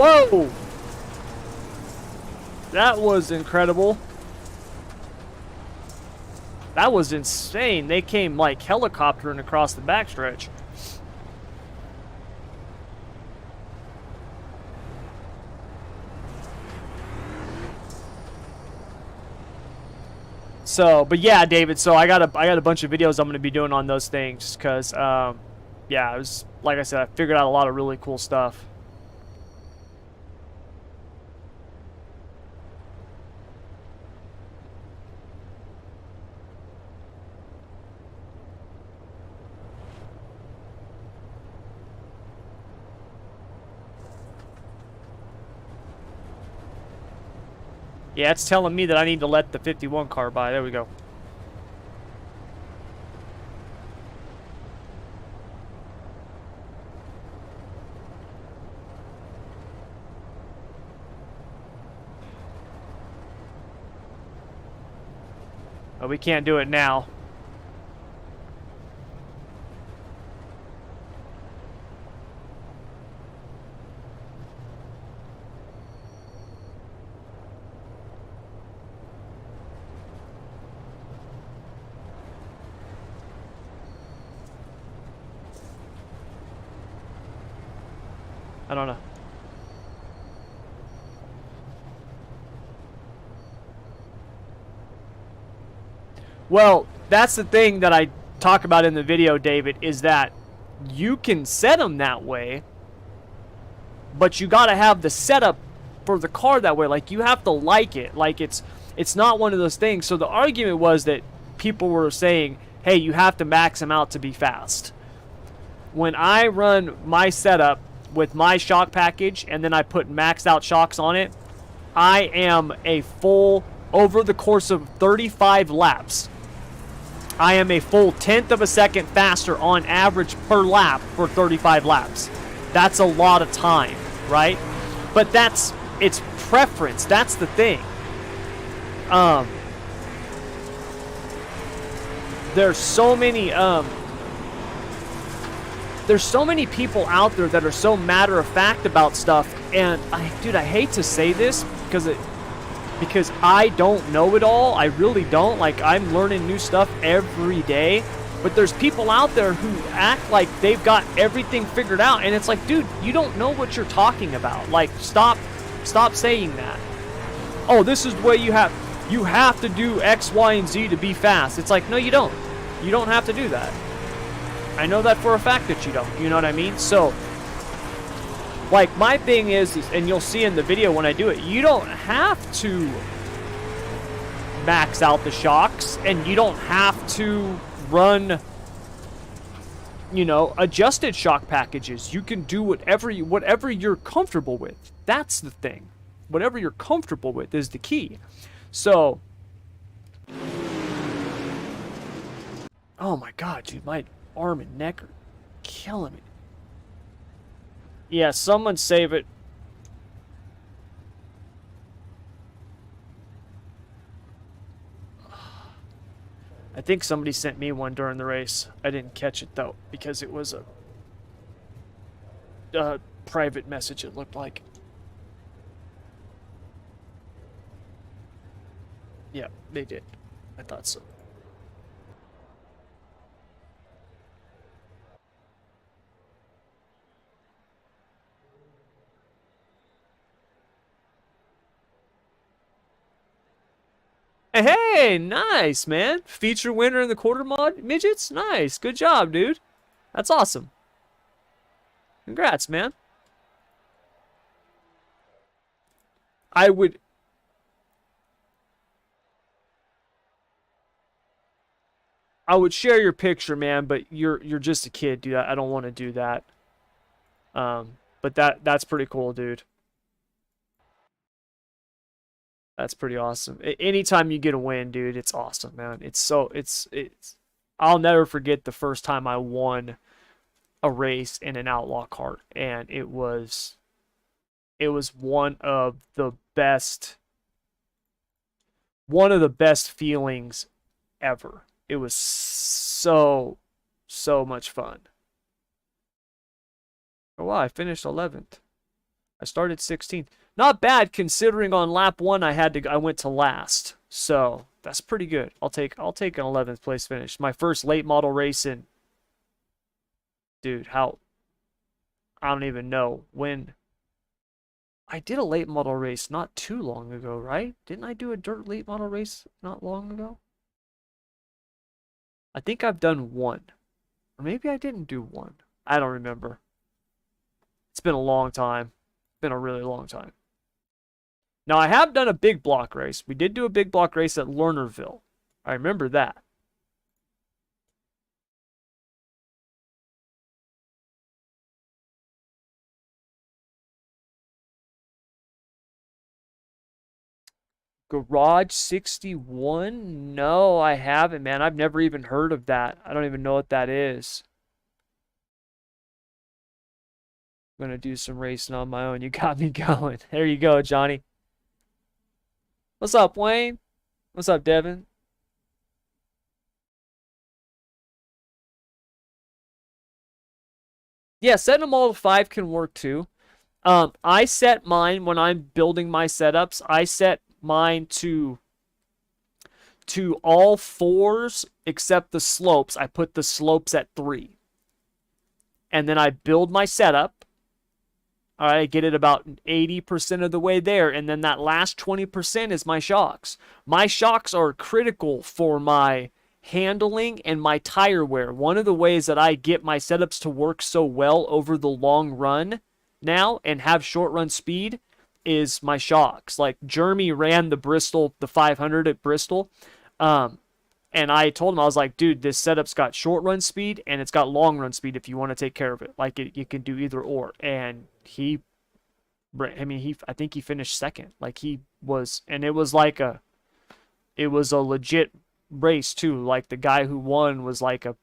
Whoa! That was incredible. That was insane. They came like helicoptering across the backstretch. So, but yeah, David, so I got a bunch of videos I'm going to be doing on those things, cuz yeah, it was, like I said, I figured out a lot of really cool stuff. Yeah, it's telling me that I need to let the 51 car by. There we go. But we can't do it now. I don't know. Well, that's the thing that I talk about in the video, David, is that you can set them that way, but you got to have the setup for the car that way. Like, you have to like it. Like, it's not one of those things. So the argument was that people were saying, hey, you have to max them out to be fast. When I run my setup with my shock package and then I put maxed out shocks on it, I am a full, over the course of 35 laps, I am a full 1/10 of a second faster on average per lap for 35 laps. That's a lot of time, right? But it's preference. That's the thing. There's so many people out there that are so matter of fact about stuff, and I hate to say this because I don't know it all. I really don't. Like, I'm learning new stuff every day. But there's people out there who act like they've got everything figured out. And it's like, dude, you don't know what you're talking about. Like, stop saying that. Oh, this is the way you have to do X, Y, and Z to be fast. It's like, no, you don't. You don't have to do that. I know that for a fact that you don't. You know what I mean? So, like, my thing is, and you'll see in the video when I do it, you don't have to max out the shocks, and you don't have to run, adjusted shock packages. You can do whatever you're comfortable with. That's the thing. Whatever you're comfortable with is the key. So, oh my God, dude, my arm and neck are killing me. Yeah, someone save it. I think somebody sent me one during the race. I didn't catch it, though, because it was a private message, it looked like. Yeah, they did. I thought so. Hey, nice, man. Feature winner in the quarter mod midgets? Nice. Good job, dude. That's awesome. Congrats, man. I would share your picture, man, but you're just a kid, dude. I don't want to do that. But that's pretty cool, dude. That's pretty awesome. Anytime you get a win, dude, it's awesome, man. It's I'll never forget the first time I won a race in an outlaw cart, and it was one of the best feelings ever. It was so much fun. Oh wow, I finished 11th. I started 16th. Not bad considering on lap 1 I went to last. So, that's pretty good. I'll take an 11th place finish. My first late model race in, dude, I don't even know when. I did a late model race not too long ago, right? Didn't I do a dirt late model race not long ago? I think I've done one. Or maybe I didn't do one. I don't remember. It's been a long time. Been a really long time. Now, I have done a big block race. We did do a big block race at Lernerville. I remember that. Garage 61? No, I haven't, man. I've never even heard of that. I don't even know what that is. I'm going to do some racing on my own. You got me going. There you go, Johnny. What's up, Wayne? What's up, Devin? Yeah, setting them all to 5 can work too. I set mine when I'm building my setups. I set mine to all 4s except the slopes. I put the slopes at 3. And then I build my setup. All right, I get it about 80% of the way there, and then that last 20% is my shocks. My shocks are critical for my handling and my tire wear. One of the ways that I get my setups to work so well over the long run now and have short run speed is my shocks. Like Jeremy ran the 500 at Bristol. And I told him, I was like, dude, this setup's got short run speed and it's got long run speed if you want to take care of it. Like you can do either or. And I think he finished second. Like he was, and it was a legit race too. Like the guy who won was like a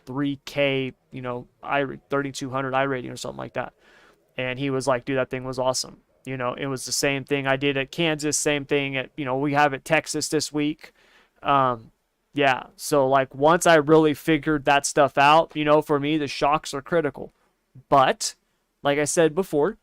3K, 3200 I rating or something like that. And he was like, dude, that thing was awesome. It was the same thing I did at Kansas, same thing at, we have at Texas this week. Yeah, so like once I really figured that stuff out, for me, the shocks are critical. But like I said before,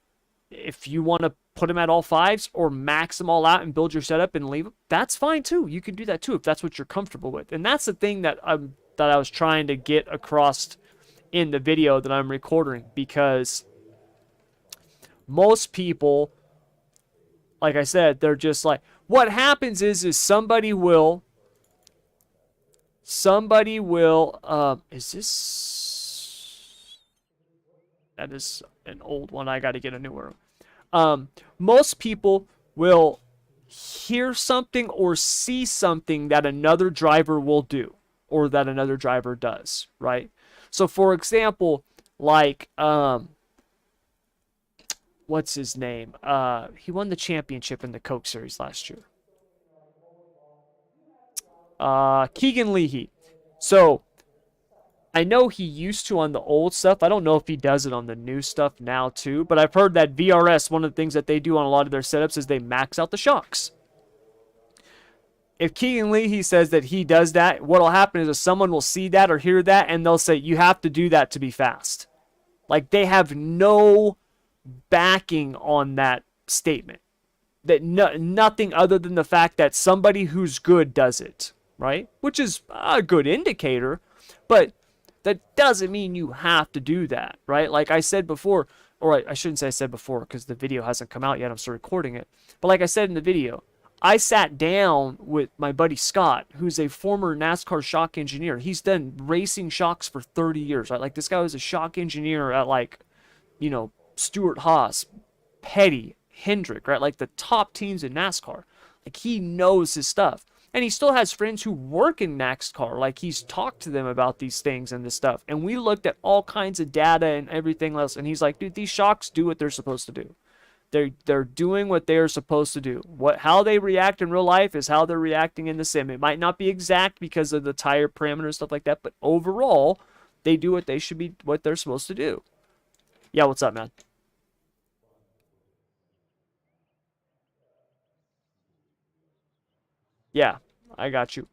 if you want to put them at all fives or max them all out and build your setup and leave them, that's fine too. You can do that too if that's what you're comfortable with. And that's the thing that I was trying to get across in the video that I'm recording, because most people, like I said, they're just like, what happens is somebody will, is this, that is an old one. I got to get a newer one. Most people will hear something or see something that another driver will do or that another driver does, right? So for example, like, what's his name? He won the championship in the Coke Series last year. Keegan Leahy. So I know he used to on the old stuff. I don't know if he does it on the new stuff now too, but I've heard that VRS, one of the things that they do on a lot of their setups is they max out the shocks. If Keegan Leahy says that he does that, what'll happen is someone will see that or hear that and they'll say, you have to do that to be fast. Like they have no backing on that statement. That nothing other than the fact that somebody who's good does it, right? Which is a good indicator, but that doesn't mean you have to do that, right? Like I said before, or I shouldn't say I said before because the video hasn't come out yet. I'm still recording it. But like I said in the video, I sat down with my buddy Scott, who's a former NASCAR shock engineer. He's done racing shocks for 30 years, right? Like this guy was a shock engineer at Stewart Haas, Petty, Hendrick, right? Like the top teams in NASCAR. Like he knows his stuff. And he still has friends who work in NASCAR. Like he's talked to them about these things and this stuff. And we looked at all kinds of data and everything else. And he's like, dude, these shocks do what they're supposed to do. They're doing what they're supposed to do. How they react in real life is how they're reacting in the sim. It might not be exact because of the tire parameters, stuff like that. But overall, they do what they're supposed to do. Yeah, what's up, man? Yeah, I got you.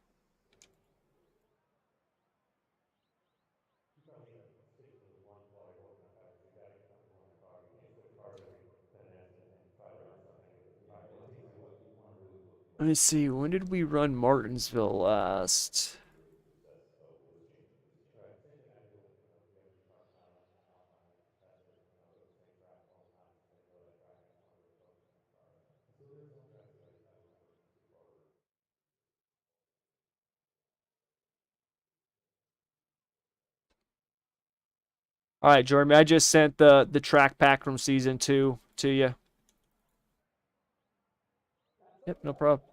Let me see. When did we run Martinsville last? All right, Jeremy. I just sent the track pack from season 2 to you. Yep, no problem.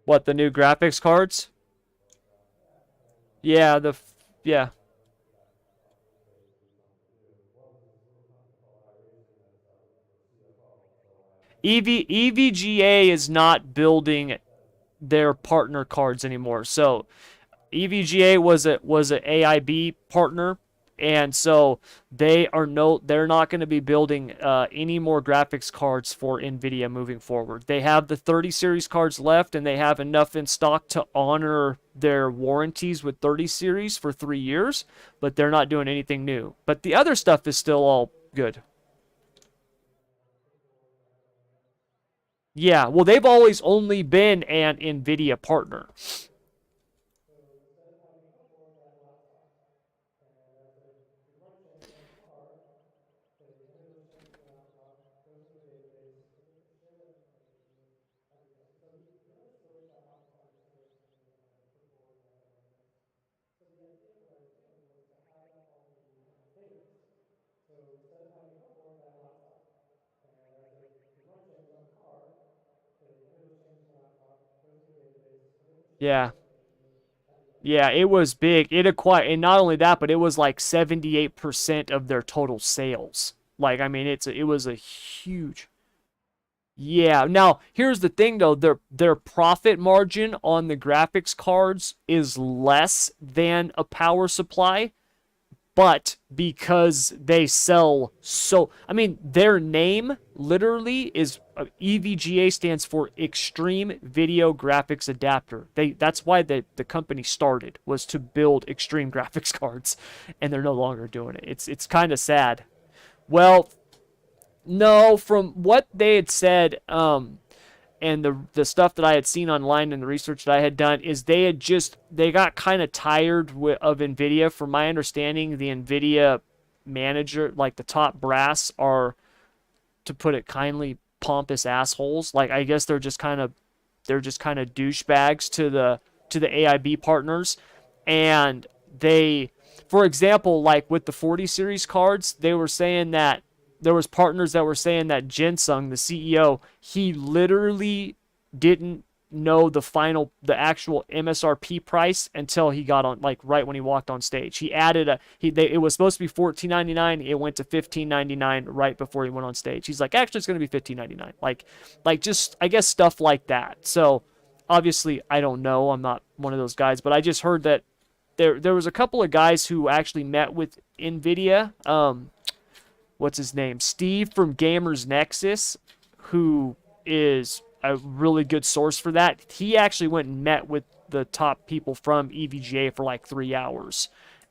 What, the new graphics cards? Yeah, yeah. EVGA is not building their partner cards anymore. So EVGA was a AIB partner, and so they're not going to be building any more graphics cards for Nvidia moving forward. They have the 30 series cards left, and they have enough in stock to honor their warranties with 30 series for 3 years, but they're not doing anything new. But the other stuff is still all good. Yeah, well, they've always only been an NVIDIA partner. Yeah. Yeah, it was big. It acquired, and not only that, but it was like 78% of their total sales. Like, I mean, it was a huge. Yeah. Now, here's the thing though, their profit margin on the graphics cards is less than a power supply, but because they sell so, I mean, their name literally is EVGA stands for Extreme Video Graphics Adapter. That's why the company started, was to build extreme graphics cards, and they're no longer doing it. It's kind of sad. Well, no, from what they had said, and the stuff that I had seen online and the research that I had done, is they got kind of tired of Nvidia. From my understanding, the Nvidia manager, like the top brass, are, to put it kindly, pompous assholes. Like, I guess they're just kind of douchebags to the AIB partners, and they, for example, like with the 40 series cards, they were saying that there was partners that were saying that Jinsung, the CEO, he literally didn't know the actual MSRP price until he got on, like right when he walked on stage. He added it was supposed to be $14.99, it went to $15.99 right before he went on stage. He's like, actually it's going to be $15.99. Like just, I guess, stuff like that. So obviously I don't know, I'm not one of those guys, but I just heard that there was a couple of guys who actually met with Nvidia. What's his name? Steve from Gamers Nexus, who is a really good source for that. He actually went and met with the top people from EVGA for like 3 hours,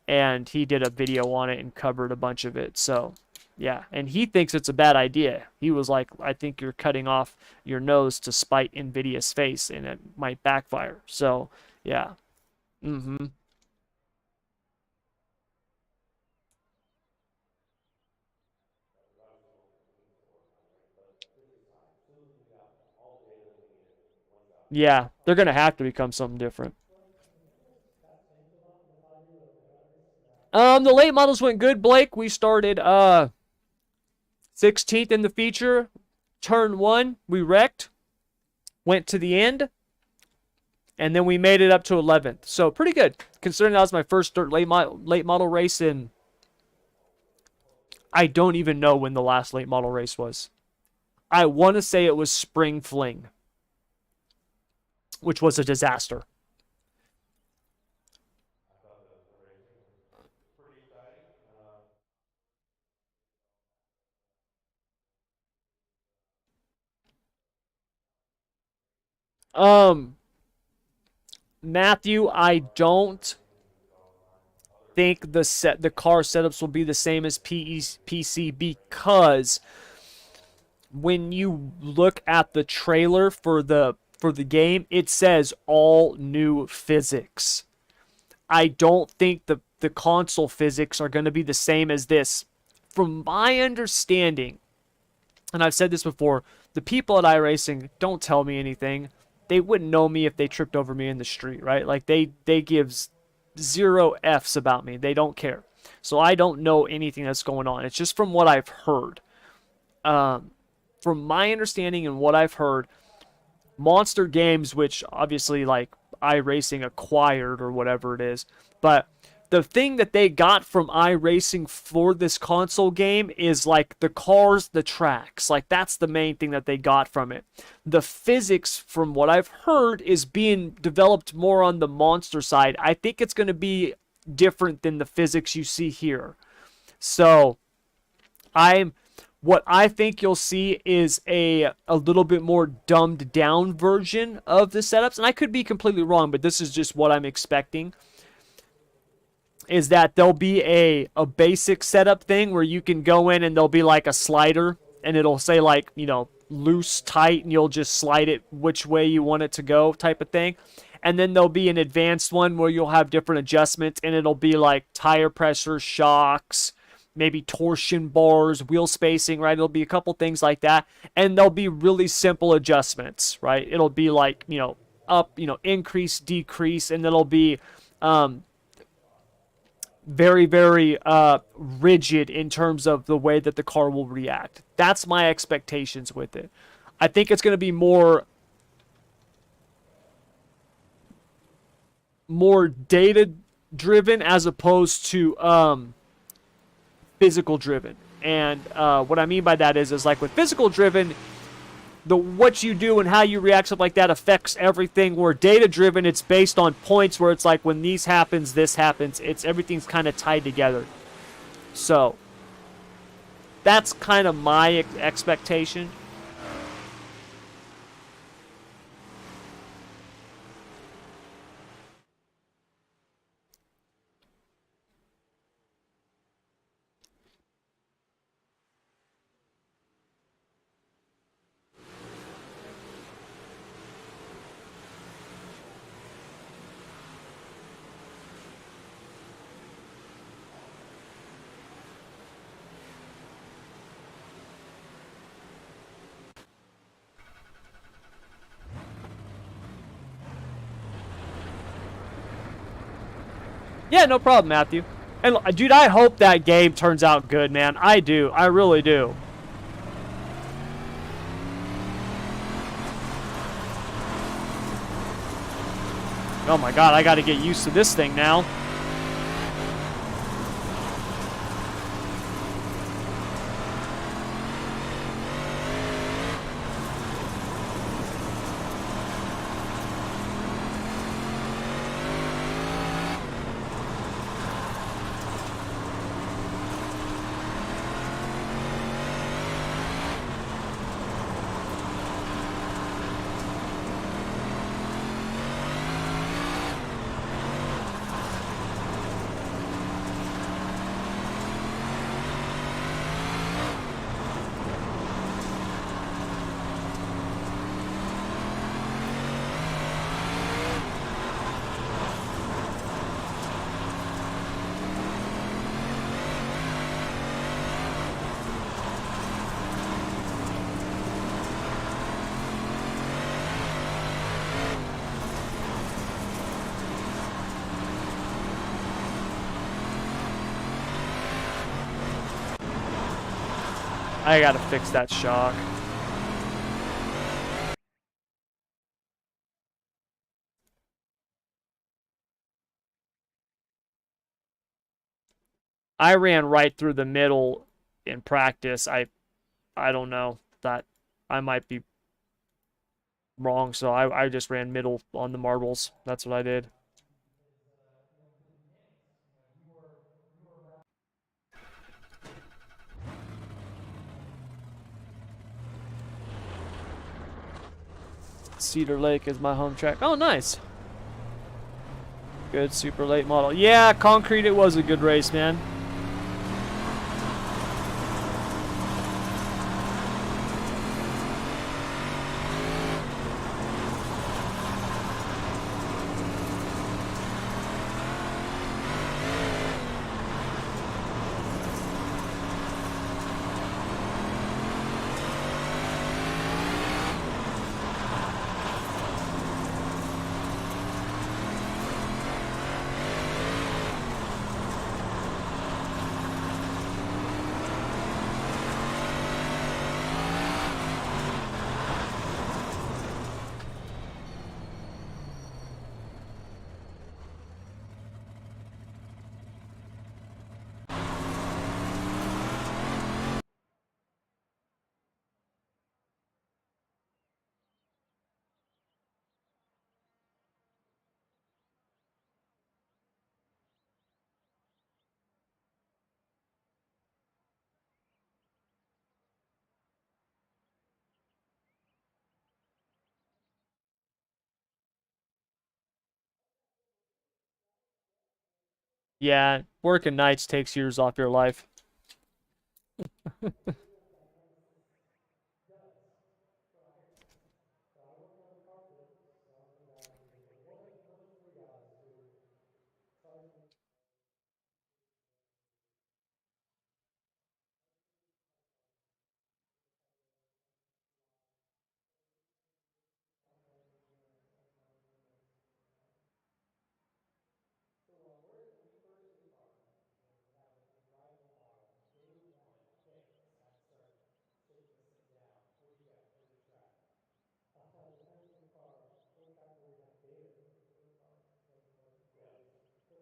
and he did a video on it and covered a bunch of it. So, yeah, and he thinks it's a bad idea. He was like, I think you're cutting off your nose to spite Nvidia's face, and it might backfire. So, yeah. Mm-hmm. Yeah, they're gonna have to become something different. The late models went good, Blake. We started 16th in the feature. Turn one, we wrecked, went to the end, and then we made it up to 11th. So pretty good, considering that was my first late model race, and I don't even know when the last late model race was. I want to say it was Spring Fling, which was a disaster. Um, Matthew, I don't think the car setups will be the same as PC, because when you look at the trailer for the game, it says all new physics. I don't think the console physics are going to be the same as this. From my understanding, and I've said this before, the people at iRacing don't tell me anything. They wouldn't know me if they tripped over me in the street, right? Like they give zero F's about me. They don't care. So I don't know anything that's going on. It's just from what I've heard. Um, from my understanding and what I've heard, Monster Games, which obviously like iRacing acquired or whatever it is, but the thing that they got from iRacing for this console game is like the cars, the tracks. Like that's the main thing that they got from it. The physics, from what I've heard, is being developed more on the Monster side. I think it's going to be different than the physics you see here. So I'm what I think you'll see is a little bit more dumbed down version of the setups, and I could be completely wrong, but this is just what I'm expecting. Is that there'll be a basic setup thing where you can go in and there'll be like a slider, and it'll say like, loose, tight, and you'll just slide it which way you want it to go type of thing. And then there'll be an advanced one where you'll have different adjustments, and it'll be like tire pressure, shocks, maybe torsion bars, wheel spacing, right? It'll be a couple things like that. And there'll be really simple adjustments, right? It'll be like, up, increase, decrease, and it'll be very, very rigid in terms of the way that the car will react. That's my expectations with it. I think it's going to be more data driven as opposed to physical driven. And what I mean by that is like with physical driven, the what you do and how you react, stuff like that affects everything. Where data driven, it's based on points where it's like when these happens, this happens. It's everything's kind of tied together. So that's kind of my expectation. Yeah, no problem, Matthew. And dude, I hope that game turns out good, man. I do. I really do. Oh my god, I got to get used to this thing now. I gotta fix that shock. I ran right through the middle in practice. I don't know. That I might be wrong, so I just ran middle on the marbles. That's what I did. Cedar Lake is my home track. Oh, nice. Good super late model. Yeah, concrete, it was a good race, man. Yeah, working nights takes years off your life.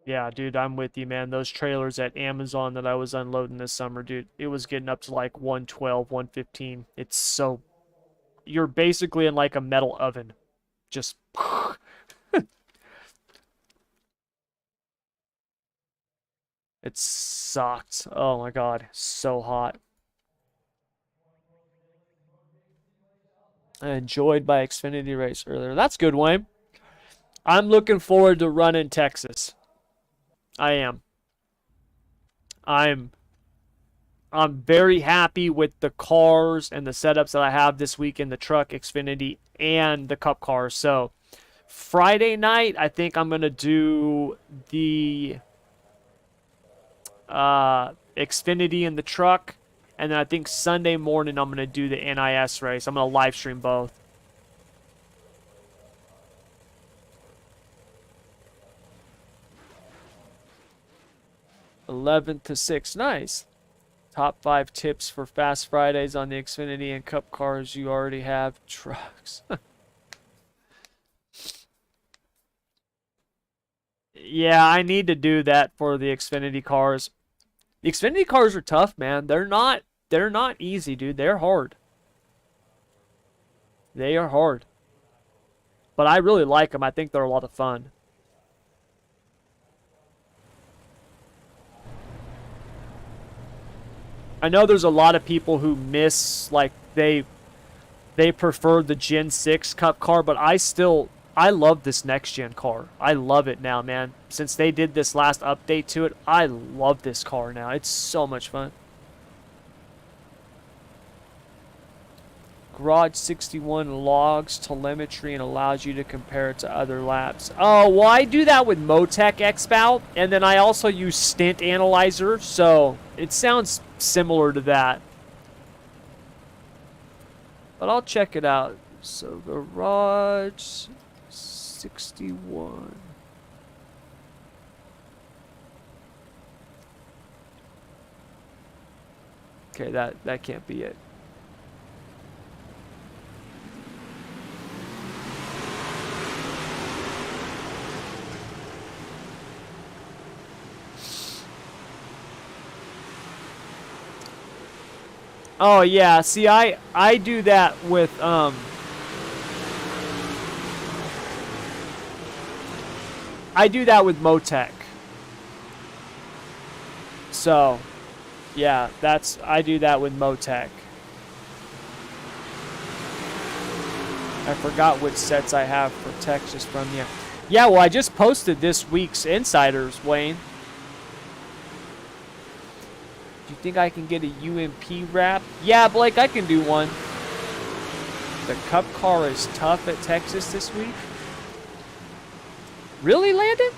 Yeah, dude, I'm with you, man. Those trailers at Amazon that I was unloading this summer, dude, it was getting up to like 112, 115. It's so, you're basically in like a metal oven. Just, it sucked. Oh my God, so hot. I enjoyed my Xfinity race earlier. That's good, Wayne. I'm looking forward to running Texas. I am. I'm I'm very happy with the cars and the setups that I have this week in the truck, Xfinity, and the Cup cars. So Friday night, I think I'm gonna do the Xfinity in the truck, and then I think Sunday morning I'm gonna do the NIS race. I'm gonna live stream both. 11 to 6, nice. Top 5 tips for Fast Fridays on the Xfinity and Cup cars you already have. Trucks. Yeah, I need to do that for the Xfinity cars. The Xfinity cars are tough, man. They're not easy, dude. They're hard. They are hard. But I really like them. I think they're a lot of fun. I know there's a lot of people who miss, like, they prefer the Gen 6 Cup car, but I love this next gen car. I love it now, man. Since they did this last update to it, I love this car now. It's so much fun. Garage 61 logs telemetry and allows you to compare it to other laps. Oh, well, I do that with Motec XPout, and then I also use Stint Analyzer, so it sounds similar to that. But I'll check it out. So, Garage 61. Okay, that can't be it. Oh yeah, see I do that with I do that with Motec. So, yeah, I do that with Motec. I forgot which sets I have for Texas from you. Yeah, well, I just posted this week's Insiders, Wayne. Do you think I can get a UMP wrap? Yeah, Blake, I can do one. The Cup car is tough at Texas this week. Really, Landon?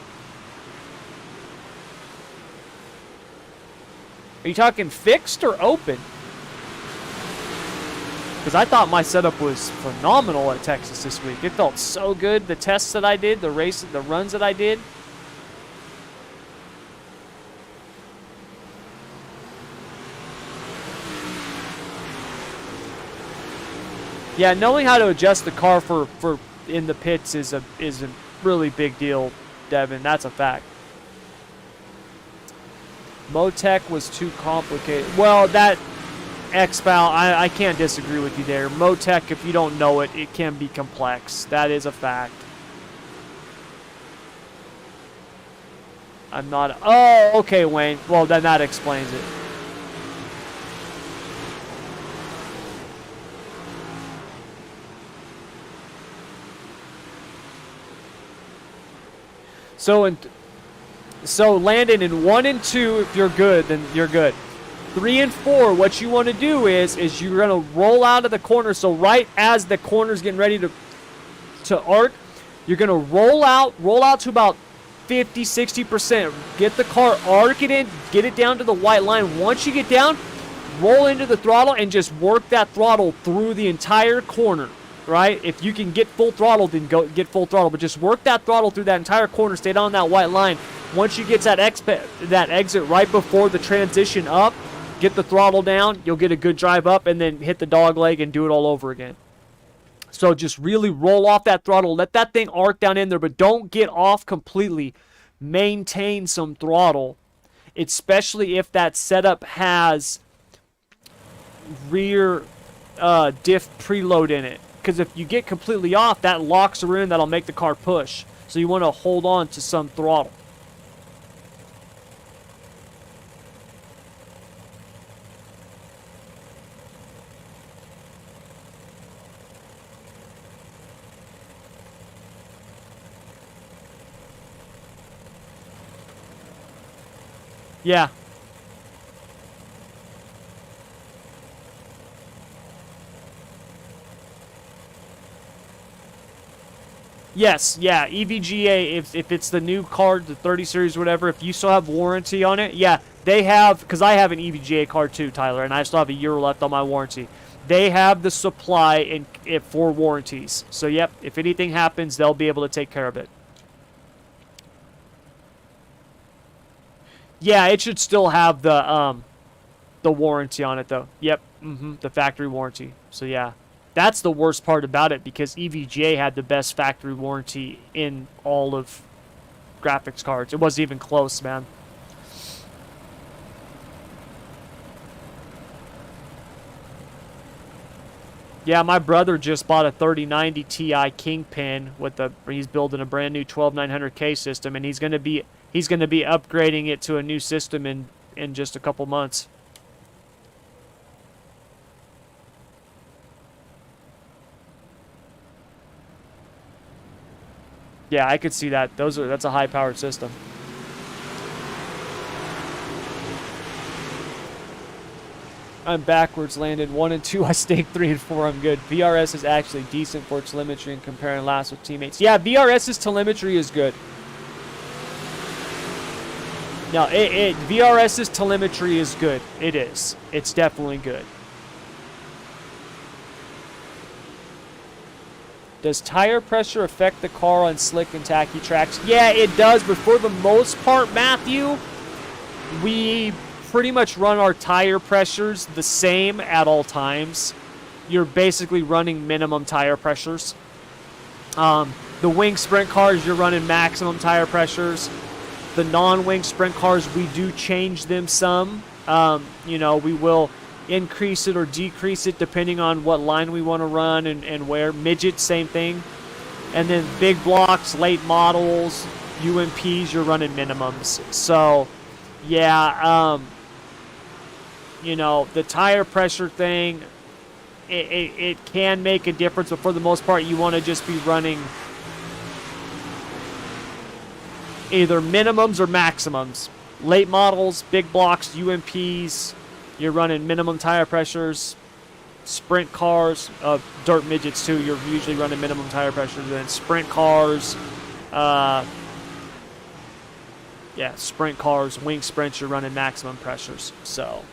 Are you talking fixed or open? Because I thought my setup was phenomenal at Texas this week. It felt so good. The tests that I did, the runs that I did. Yeah, knowing how to adjust the car for in the pits is a really big deal, Devin. That's a fact. Motec was too complicated. Well, that XPAL, I can't disagree with you there. Motec, if you don't know it, it can be complex. That is a fact. I'm not... Oh, okay, Wayne. Well, then that explains it. So Landon, in 1 and 2, if you're good, then you're good. 3 and 4, what you want to do is you're going to roll out of the corner. So right as the corner's getting ready to arc, you're going to roll out to about 50, 60%. Get the car, arc it in, get it down to the white line. Once you get down, roll into the throttle and just work that throttle through the entire corner. Right? If you can get full throttle, then go get full throttle. But just work that throttle through that entire corner. Stay down that white line. Once you get that exit right before the transition up, get the throttle down. You'll get a good drive up, and then hit the dog leg and do it all over again. So just really roll off that throttle. Let that thing arc down in there, but don't get off completely. maintain some throttle, especially if that setup has rear diff preload in it. Because if you get completely off, that locks her in, that'll make the car push. So you want to hold on to some throttle. Yeah. Yes, yeah, EVGA, if it's the new card, the 30 series, whatever, if you still have warranty on it, yeah, they have, because I have an EVGA card too, Tyler, and I still have a year left on my warranty. They have the supply for warranties. So, yep, if anything happens, they'll be able to take care of it. Yeah, it should still have the warranty on it, though. Yep, the factory warranty. So, yeah. That's the worst part about it, because EVGA had the best factory warranty in all of graphics cards. It wasn't even close, man. Yeah, my brother just bought a 3090 Ti Kingpin with he's building a brand new 12900K system, and he's gonna be upgrading it to a new system in just a couple months. Yeah, I could see that. That's a high-powered system. I'm backwards landed. 1 and 2, I stayed 3 and 4. I'm good. VRS is actually decent for telemetry and comparing laps with teammates. Yeah, VRS's telemetry is good. No, VRS's telemetry is good. It is. It's definitely good. Does tire pressure affect the car on slick and tacky tracks? Yeah, it does, but for the most part, Matthew, we pretty much run our tire pressures the same at all times. You're basically running minimum tire pressures. The wing sprint cars, you're running maximum tire pressures. The non-wing sprint cars, we do change them some. We will increase it or decrease it depending on what line we want to run and where. Midget, same thing. And then big blocks, late models, UMPs, you're running minimums. So, yeah, the tire pressure thing, it can make a difference, but for the most part, you want to just be running either minimums or maximums. Late models, big blocks, UMPs, you're running minimum tire pressures. Sprint cars, dirt midgets too, you're usually running minimum tire pressures. And then sprint cars, sprint cars, wing sprints, you're running maximum pressures. So,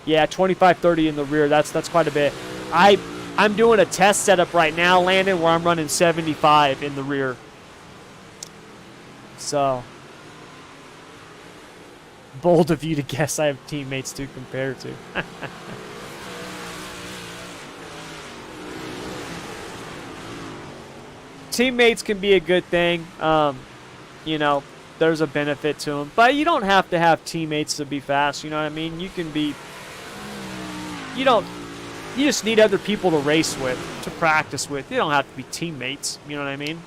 yeah, 25-30 in the rear, that's quite a bit. I'm doing a test setup right now, Landon, where I'm running 75 in the rear. So, bold of you to guess I have teammates to compare to. Teammates can be a good thing. There's a benefit to them. But you don't have to have teammates to be fast, you know what I mean? You just need other people to race with, to practice with. They don't have to be teammates, you know what I mean?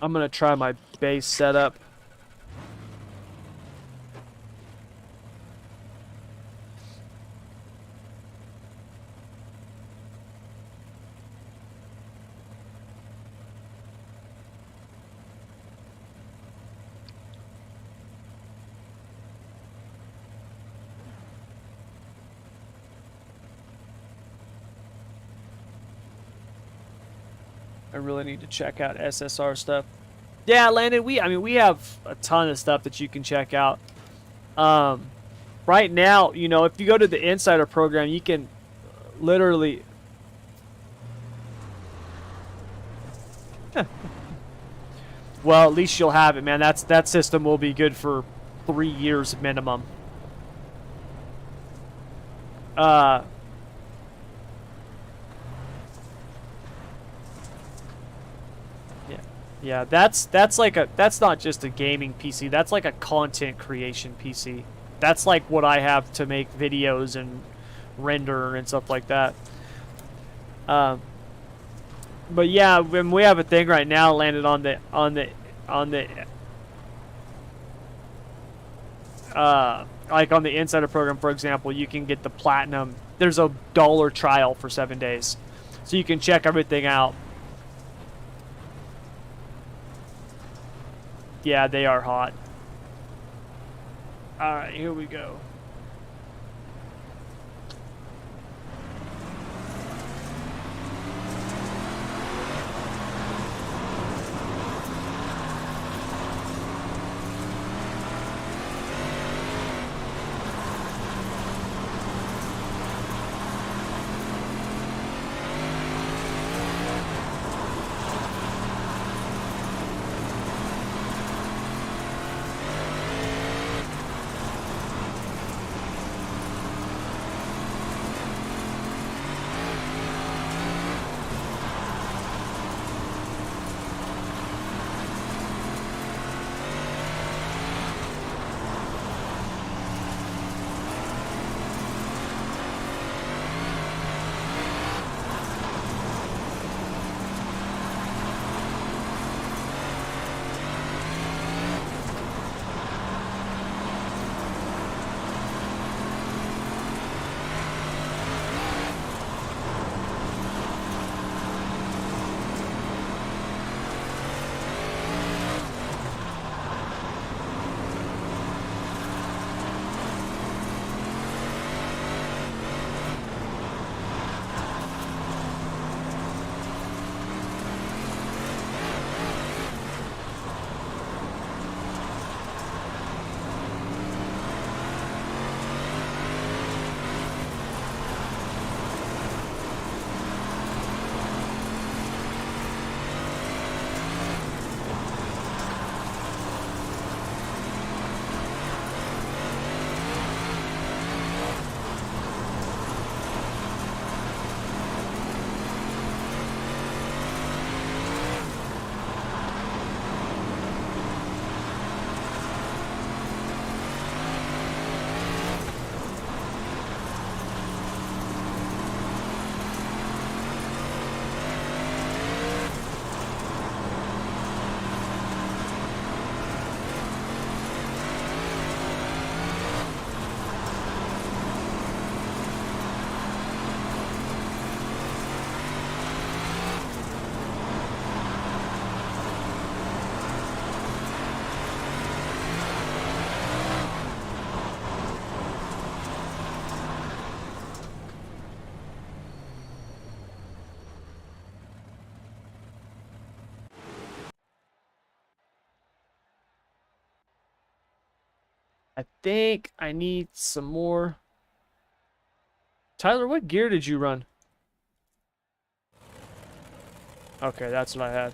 I'm going to try my base setup. I really need to check out SSR stuff. Yeah, Landon, I mean, we have a ton of stuff that you can check out. Right now, you know, if you go to the Insider program, you can literally... Well, at least you'll have it, man. That system will be good for 3 years minimum. Yeah, yeah. That's not just a gaming PC. That's like a content creation PC. That's like what I have to make videos and render and stuff like that. But yeah, when we have a thing right now landed on the like on the Insider program, for example, you can get the platinum. There's a $1 trial for 7 days, so you can check everything out. Yeah, they are hot. All right, here we go. I think I need some more. Tyler, what gear did you run? Okay, that's what I had.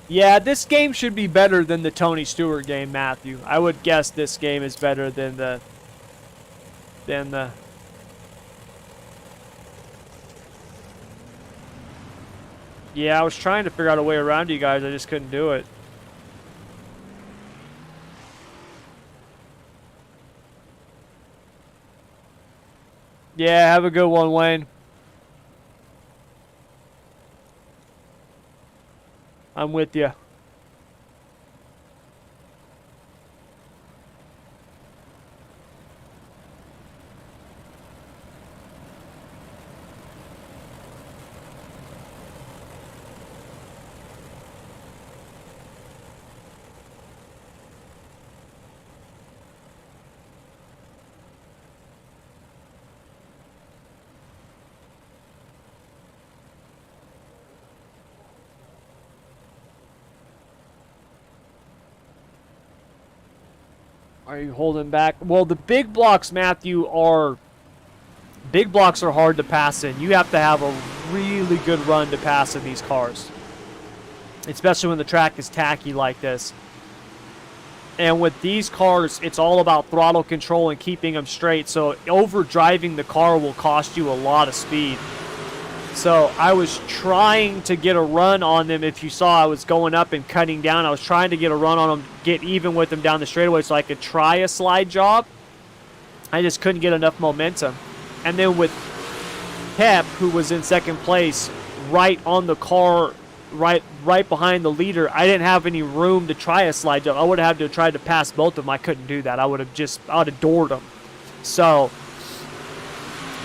Yeah, this game should be better than the Tony Stewart game, Matthew. I would guess this game is better than the... Yeah, I was trying to figure out a way around you guys. I just couldn't do it. Yeah, have a good one, Wayne. I'm with you. Are you holding back? Well, the big blocks, Matthew, are... Big blocks are hard to pass in. You have to have a really good run to pass in these cars. Especially when the track is tacky like this. And with these cars, it's all about throttle control and keeping them straight. So overdriving the car will cost you a lot of speed. So I was trying to get a run on them. If you saw, I was going up and cutting down. I was trying to get a run on them, get even with them down the straightaway so I could try a slide job. I just couldn't get enough momentum. And then with Pep, who was in second place, right on the car, right behind the leader, I didn't have any room to try a slide job. I would have had to try to pass both of them. I couldn't do that. I would have doored them. So,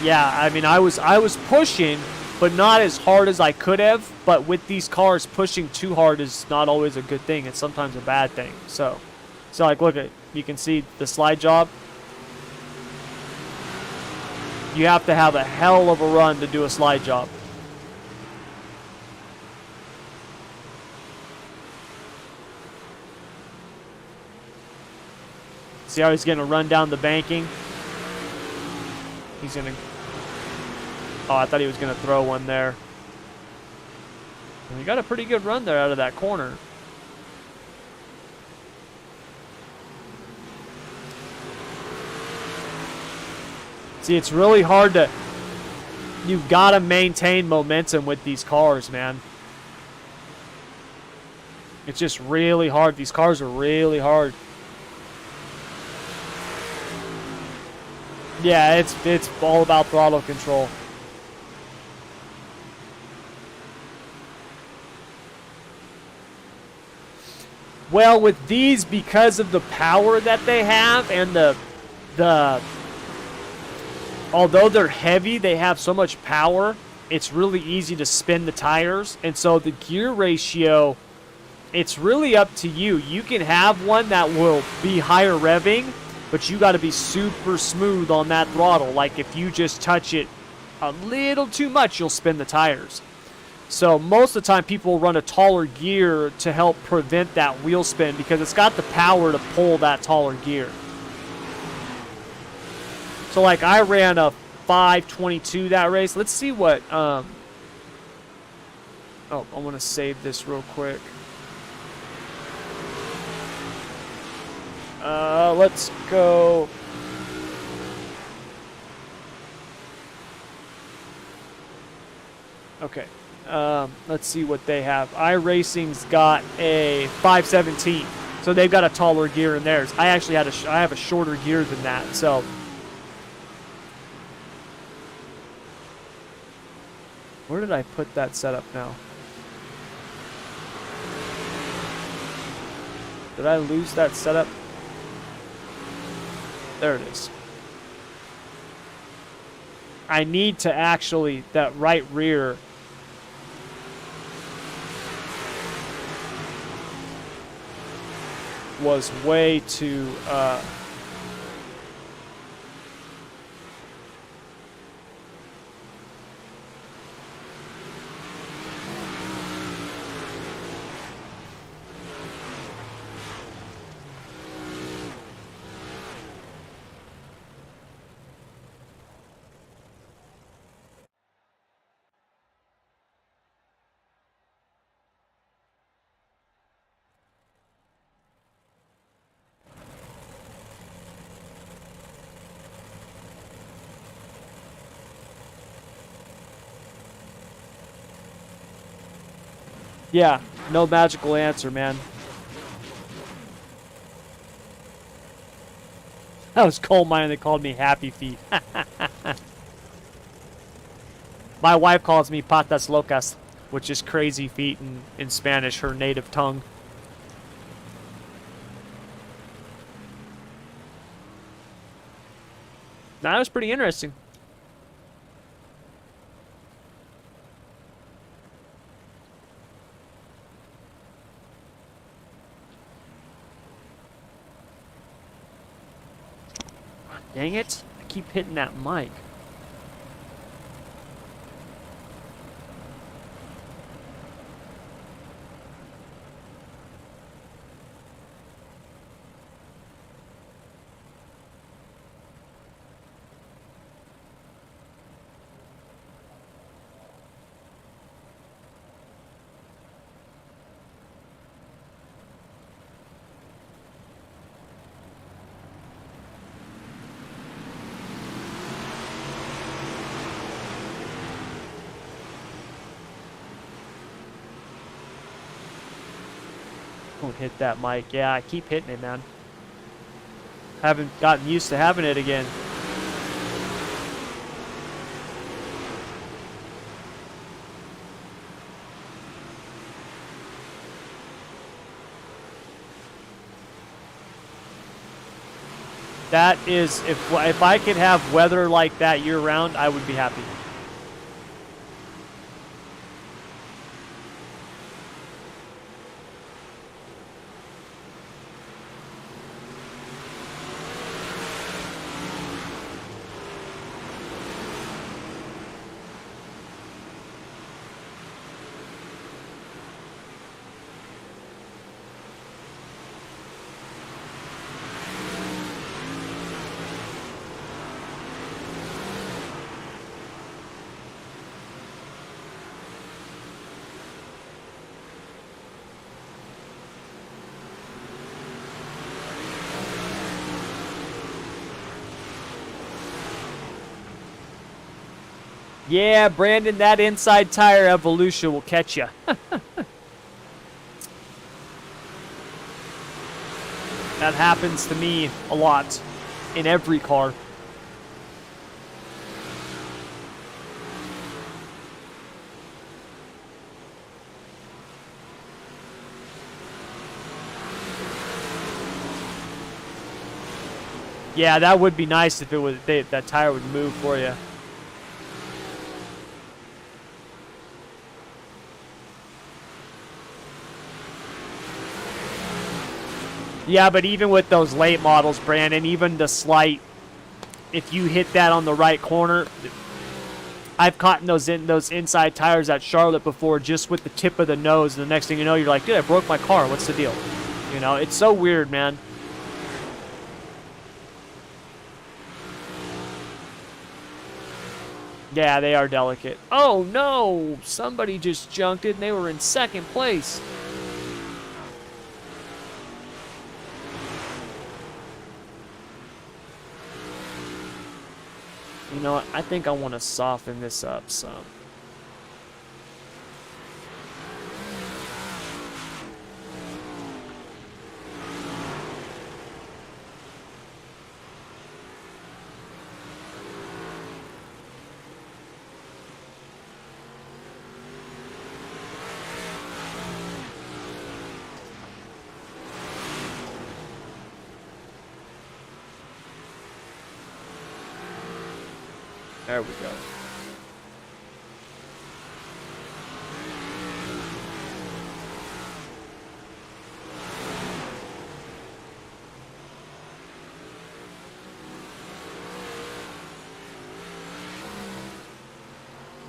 yeah, I mean, I was pushing, but not as hard as I could have. But with these cars, pushing too hard is not always a good thing. It's sometimes a bad thing. So like, look at, you can see the slide job. You have to have a hell of a run to do a slide job. See how he's going to run down the banking? He's going to... Oh, I thought he was going to throw one there. He got a pretty good run there out of that corner. See, it's really hard to... You've got to maintain momentum with these cars, man. It's just really hard. These cars are really hard. Yeah, it's all about throttle control. Well, with these, because of the power that they have and the although they're heavy, they have so much power, it's really easy to spin the tires. And so the gear ratio, it's really up to you. You can have one that will be higher revving, but you got to be super smooth on that throttle. Like if you just touch it a little too much, you'll spin the tires. So most of the time people will run a taller gear to help prevent that wheel spin because it's got the power to pull that taller gear. So like I ran a 522 that race. Let's see what, oh, I want to save this real quick. Let's go. Okay. Let's see what they have. iRacing's got a 517. So they've got a taller gear in theirs. I actually I have a shorter gear than that. So where did I put that setup now? Did I lose that setup? There it is. I need to actually, that right rear. Was way too, yeah, no magical answer, man. That was coal mining. They called me Happy Feet. My wife calls me Patas Locas, which is crazy feet in Spanish, her native tongue. That was pretty interesting. Dang it. I keep hitting that mic. Don't hit that mic. Yeah, I keep hitting it, man. Haven't gotten used to having it again. That is, if I could have weather like that year round, I would be happy. Yeah, Brandon, that inside tire evolution will catch you. That happens to me a lot in every car. Yeah, that would be nice if it was that tire would move for you. Yeah, but even with those late models, Brandon, even the slight, if you hit that on the right corner, I've caught in those inside tires at Charlotte before, just with the tip of the nose, and the next thing you know, you're like, dude, I broke my car. What's the deal? You know, it's so weird, man. Yeah, they are delicate. Oh, no! Somebody just junked it, and they were in second place. You know what? I think I want to soften this up some. There we go.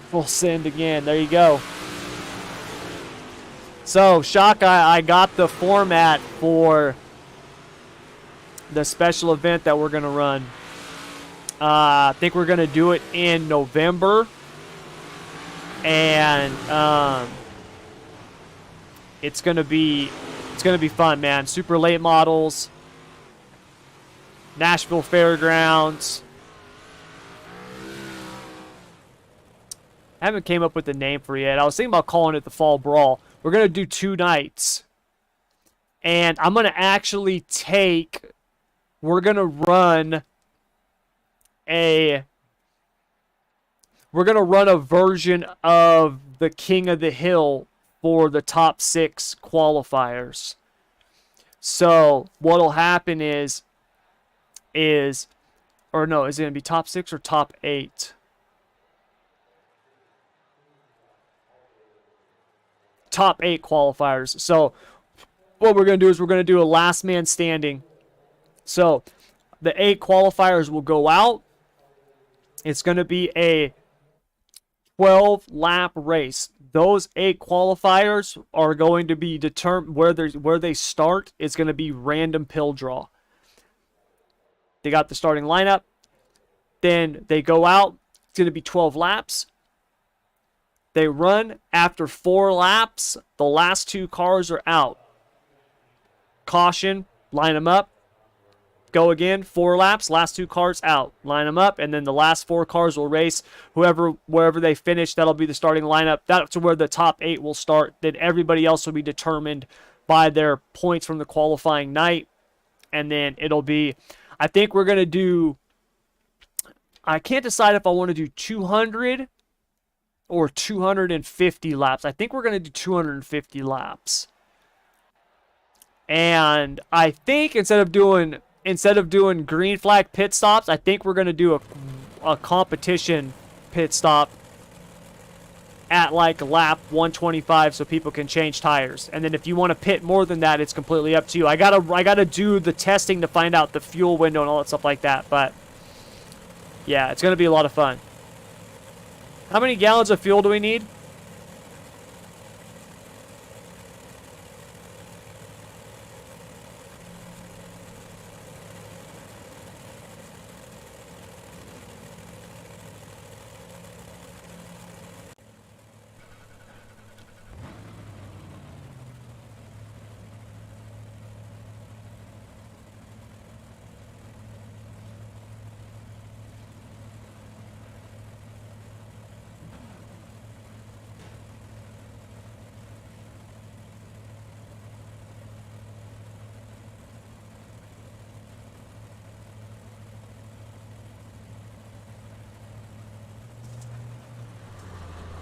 Full send again. There you go. So, Shock, I got the format for the special event that we're going to run. I think we're going to do it in November. And it's going to be fun, man. Super late models. Nashville Fairgrounds. I haven't came up with a name for it yet. I was thinking about calling it the Fall Brawl. We're going to do 2 nights. And I'm going to actually we're going to run a version of the King of the Hill for the top 6 qualifiers. So what'll happen is it going to be top 6 or top 8? Top 8 qualifiers. So what we're going to do is we're going to do a last man standing. So the 8 qualifiers will go out. It's going to be a 12-lap race. Those 8 qualifiers are going to be determined where they start. It's going to be random pill draw. They got the starting lineup. Then they go out. It's going to be 12 laps. They run after 4 laps. The last 2 cars are out. Caution, line them up. Go again, 4 laps, last 2 cars out. Line them up, and then the last 4 cars will race. Wherever they finish, that'll be the starting lineup. That's where the top 8 will start. Then everybody else will be determined by their points from the qualifying night. And then it'll be, I think we're going to do, I can't decide if I want to do 200 or 250 laps. I think we're going to do 250 laps. And I think instead of doing green flag pit stops, I think we're going to do a competition pit stop at like lap 125 so people can change tires. And then if you want to pit more than that, it's completely up to you. I gotta do the testing to find out the fuel window and all that stuff like that. But yeah, it's gonna be a lot of fun. How many gallons of fuel do we need?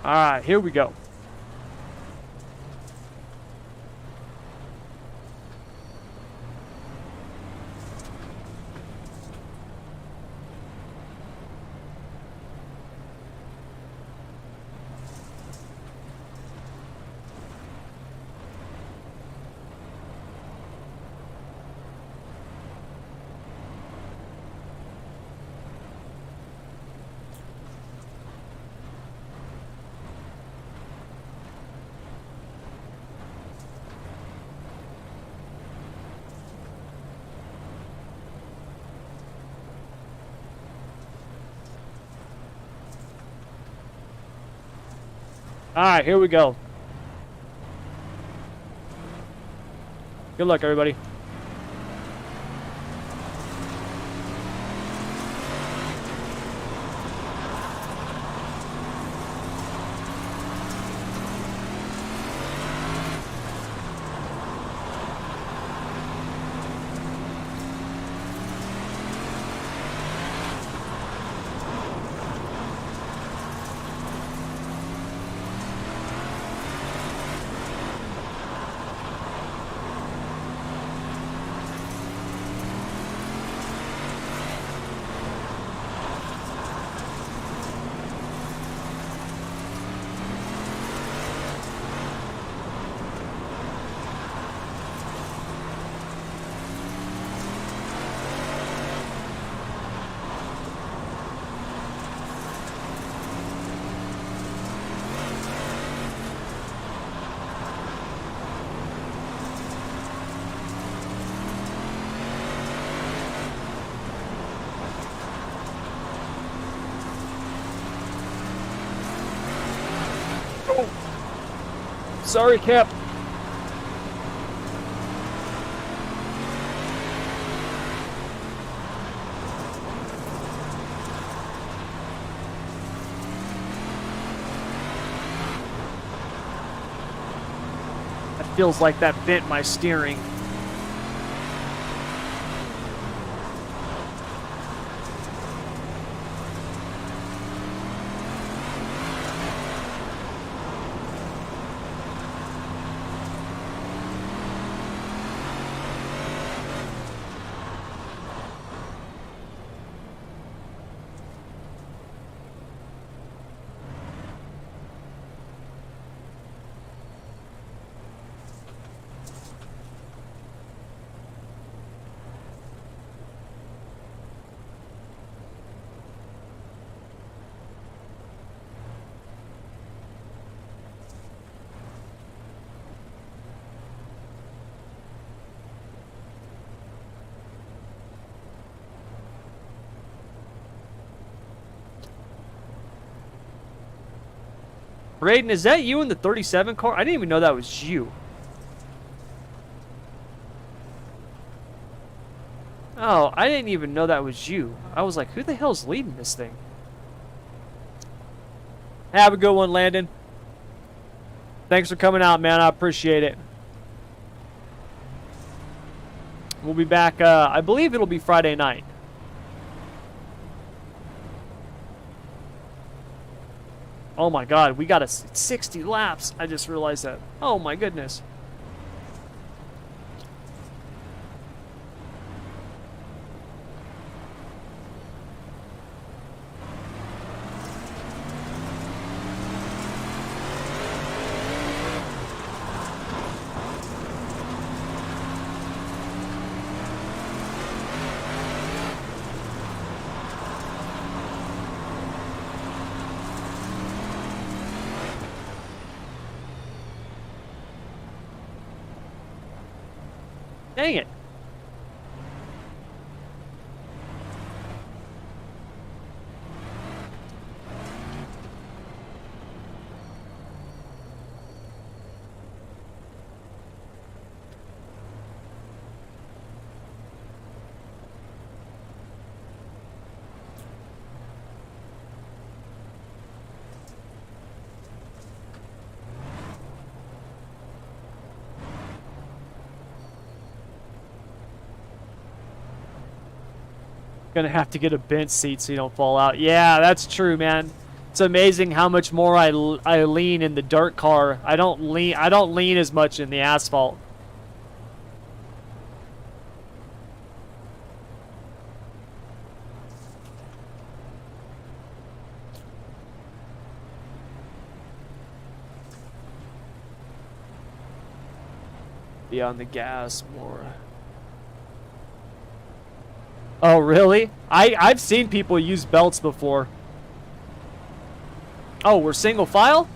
All right, here we go. All right, here we go. Good luck, everybody. Sorry, Cap. That feels like that bent my steering. Raiden, is that you in the 37 car? I didn't even know that was you. Oh, I didn't even know that was you. I was like, who the hell's leading this thing? Have a good one, Landon. Thanks for coming out, man. I appreciate it. We'll be back, I believe it'll be Friday night. Oh my god, we got a 60 laps. I just realized that. Oh my goodness. Dang it. Gonna have to get a bench seat so you don't fall out. Yeah, that's true, man. It's amazing how much more I lean in the dirt car. I don't lean as much in the asphalt. Be on the gas more. Oh, really? I've seen people use belts before. Oh, we're single file?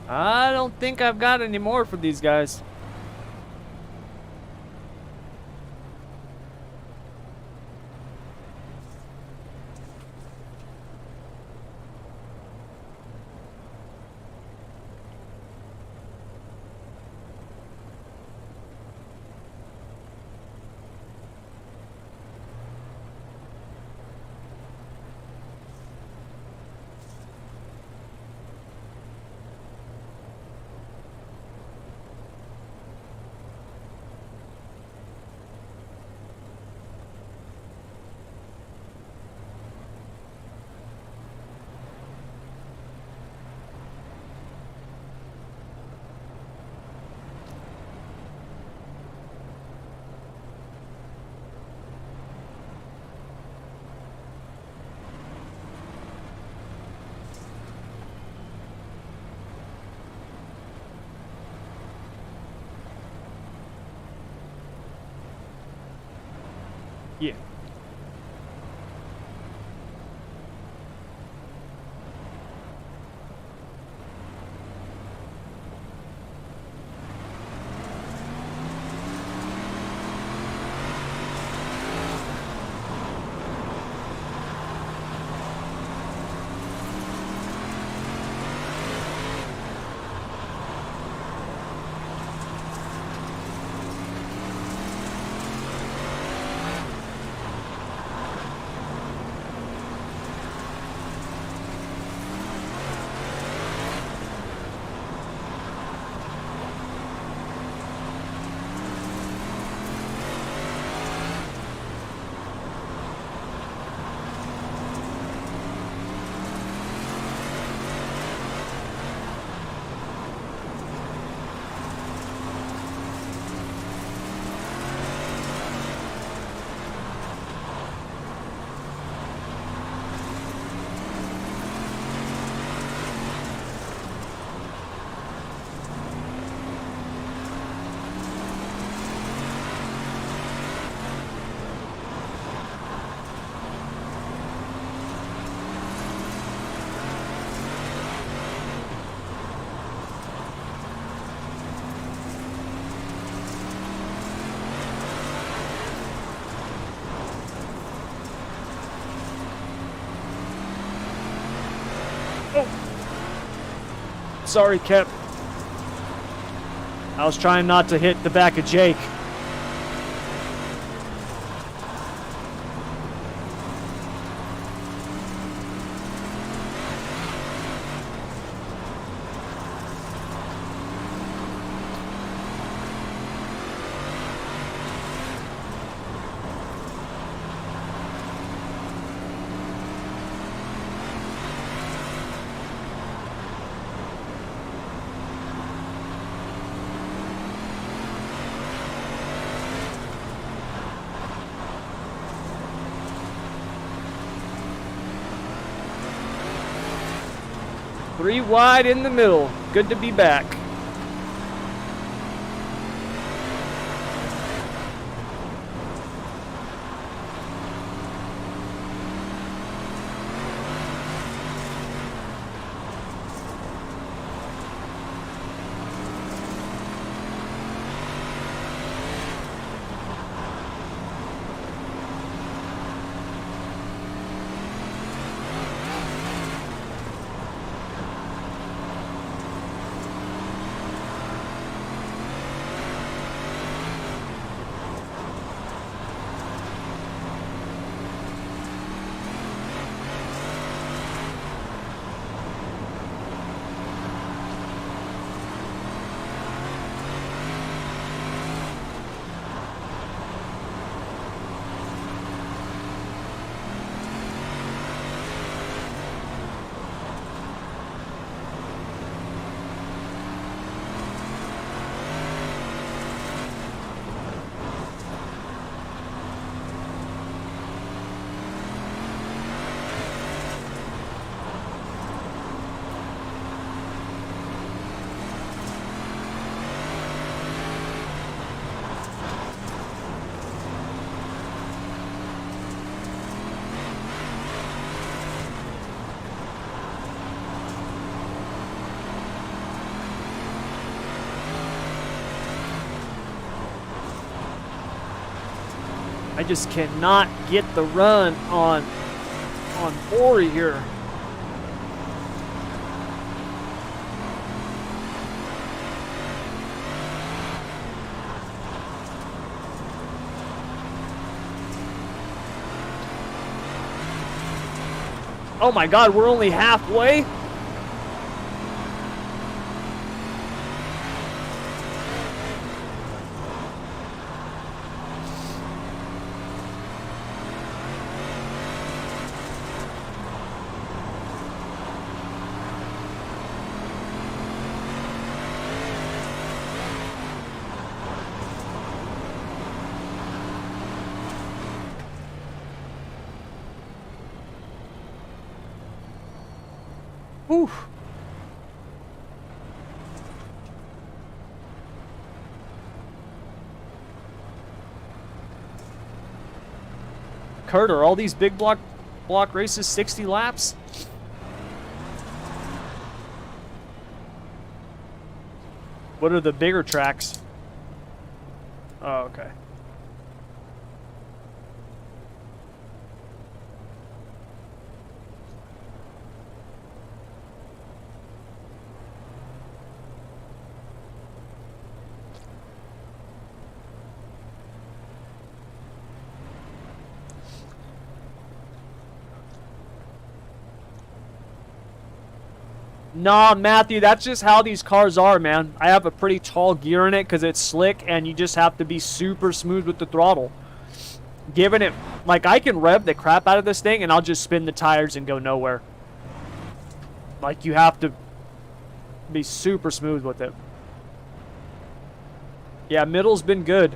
I don't think I've got any more for these guys. Yeah. Sorry, Kep. I was trying not to hit the back of Jake. Three wide in the middle. Good to be back. I just cannot get the run on Ori here. Oh my God, we're only halfway? Whew. Kurt, are all these big block races 60 laps? What are the bigger tracks? Oh, okay. Nah, Matthew, that's just how these cars are, man. I have a pretty tall gear in it because it's slick, and you just have to be super smooth with the throttle. Giving it, like, I can rev the crap out of this thing, and I'll just spin the tires and go nowhere. Like, you have to be super smooth with it. Yeah, middle's been good.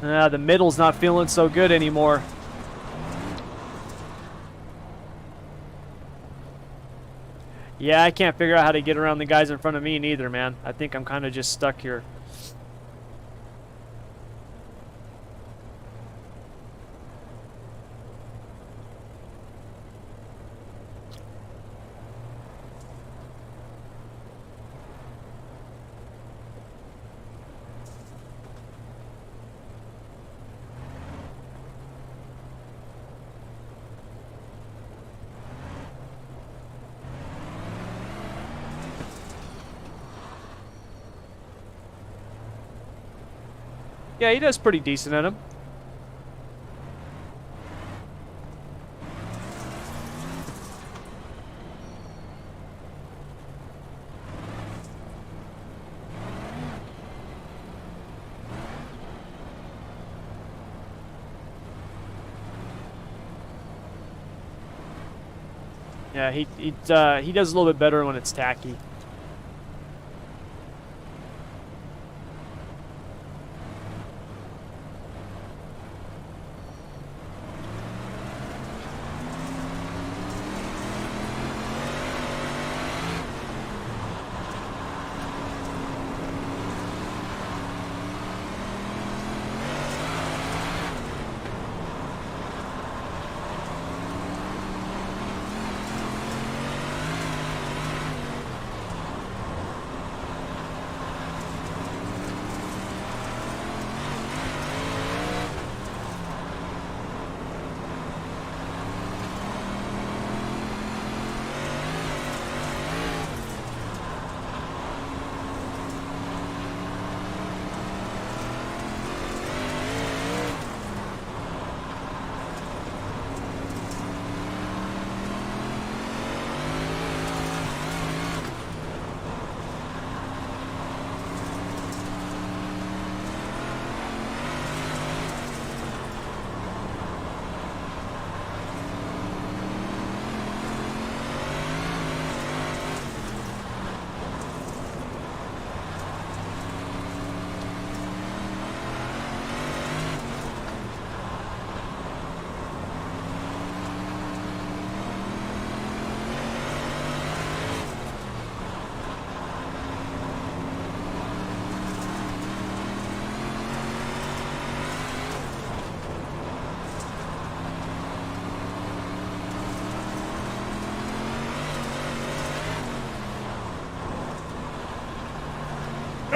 The middle's not feeling so good anymore. Yeah, I can't figure out how to get around the guys in front of me neither, man. I think I'm kind of just stuck here. Yeah, he does pretty decent at him. Yeah, he does a little bit better when it's tacky.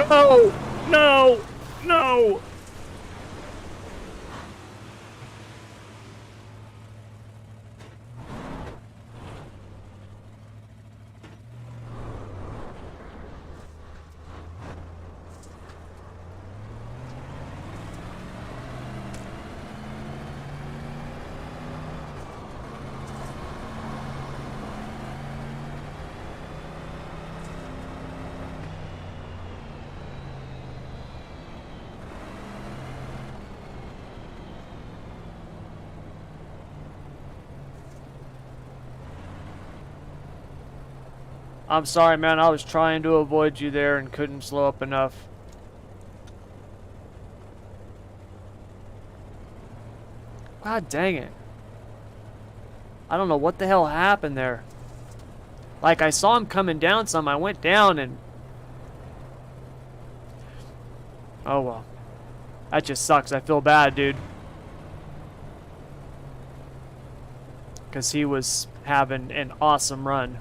No! No! No! I'm sorry, man. I was trying to avoid you there and couldn't slow up enough. God dang it. I don't know what the hell happened there. Like, I saw him coming down some. I went down and... Oh, well. That just sucks. I feel bad, dude. Because he was having an awesome run.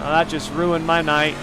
Oh, that just ruined my night.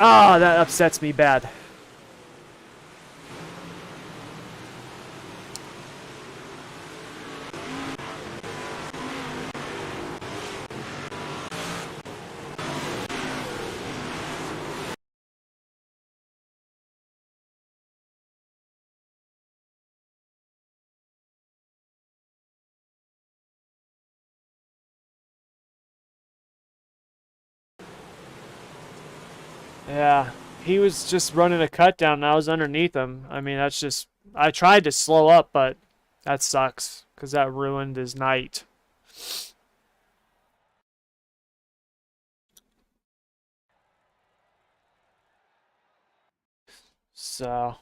Ah, that upsets me bad. Yeah, he was just running a cut down and I was underneath him. I mean, that's just, I tried to slow up, but that sucks because that ruined his night. So,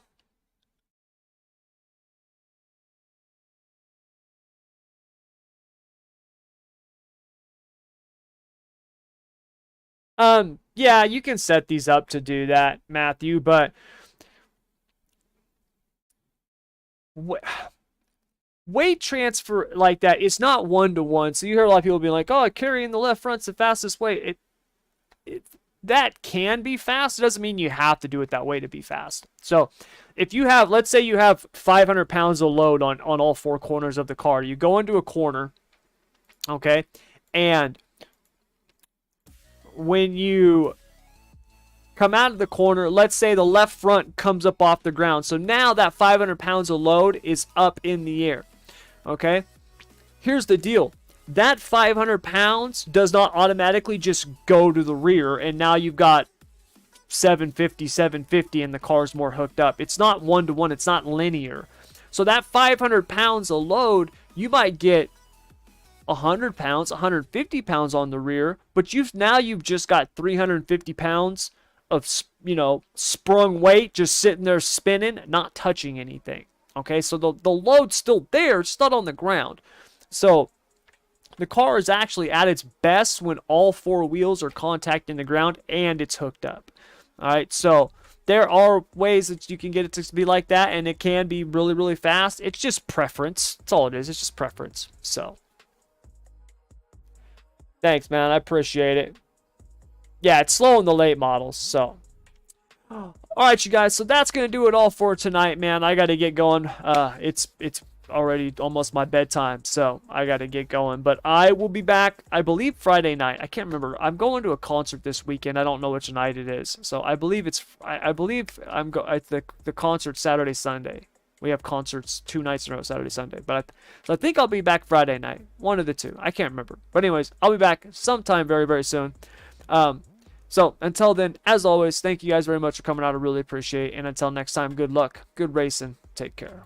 yeah, you can set these up to do that, Matthew, but weight transfer like that, it's not one to one. So you hear a lot of people being like, "Oh, carrying the left front's the fastest way." It that can be fast. It doesn't mean you have to do it that way to be fast. So if you have, let's say you have 500 pounds of load on all four corners of the car, you go into a corner, okay, and when you come out of the corner, let's say the left front comes up off the ground. So now that 500 pounds of load is up in the air. Okay? Here's the deal. That 500 pounds does not automatically just go to the rear, and now you've got 750, and the car's more hooked up. It's not one-to-one. It's not linear. So that 500 pounds of load, you might get 100 pounds, 150 pounds on the rear, but you've just got 350 pounds of, sprung weight just sitting there spinning, not touching anything. Okay, so the load's still there, it's not on the ground. So the car is actually at its best when all four wheels are contacting the ground and it's hooked up. All right, so there are ways that you can get it to be like that, and it can be really, really fast. It's just preference. That's all it is. It's just preference. So thanks, man. I appreciate it. Yeah, it's slow in the late models, so. All right, you guys, so that's going to do it all for tonight, man. I got to get going. It's already almost my bedtime, so I got to get going. But I will be back, I believe, Friday night. I can't remember. I'm going to a concert this weekend. I don't know which night it is. So I believe the concert Saturday, Sunday. We have concerts 2 nights in a row, Saturday, Sunday. So I think I'll be back Friday night. One of the two. I can't remember. But anyways, I'll be back sometime very, very soon. So until then, as always, thank you guys very much for coming out. I really appreciate it. And until next time, good luck, good racing. Take care.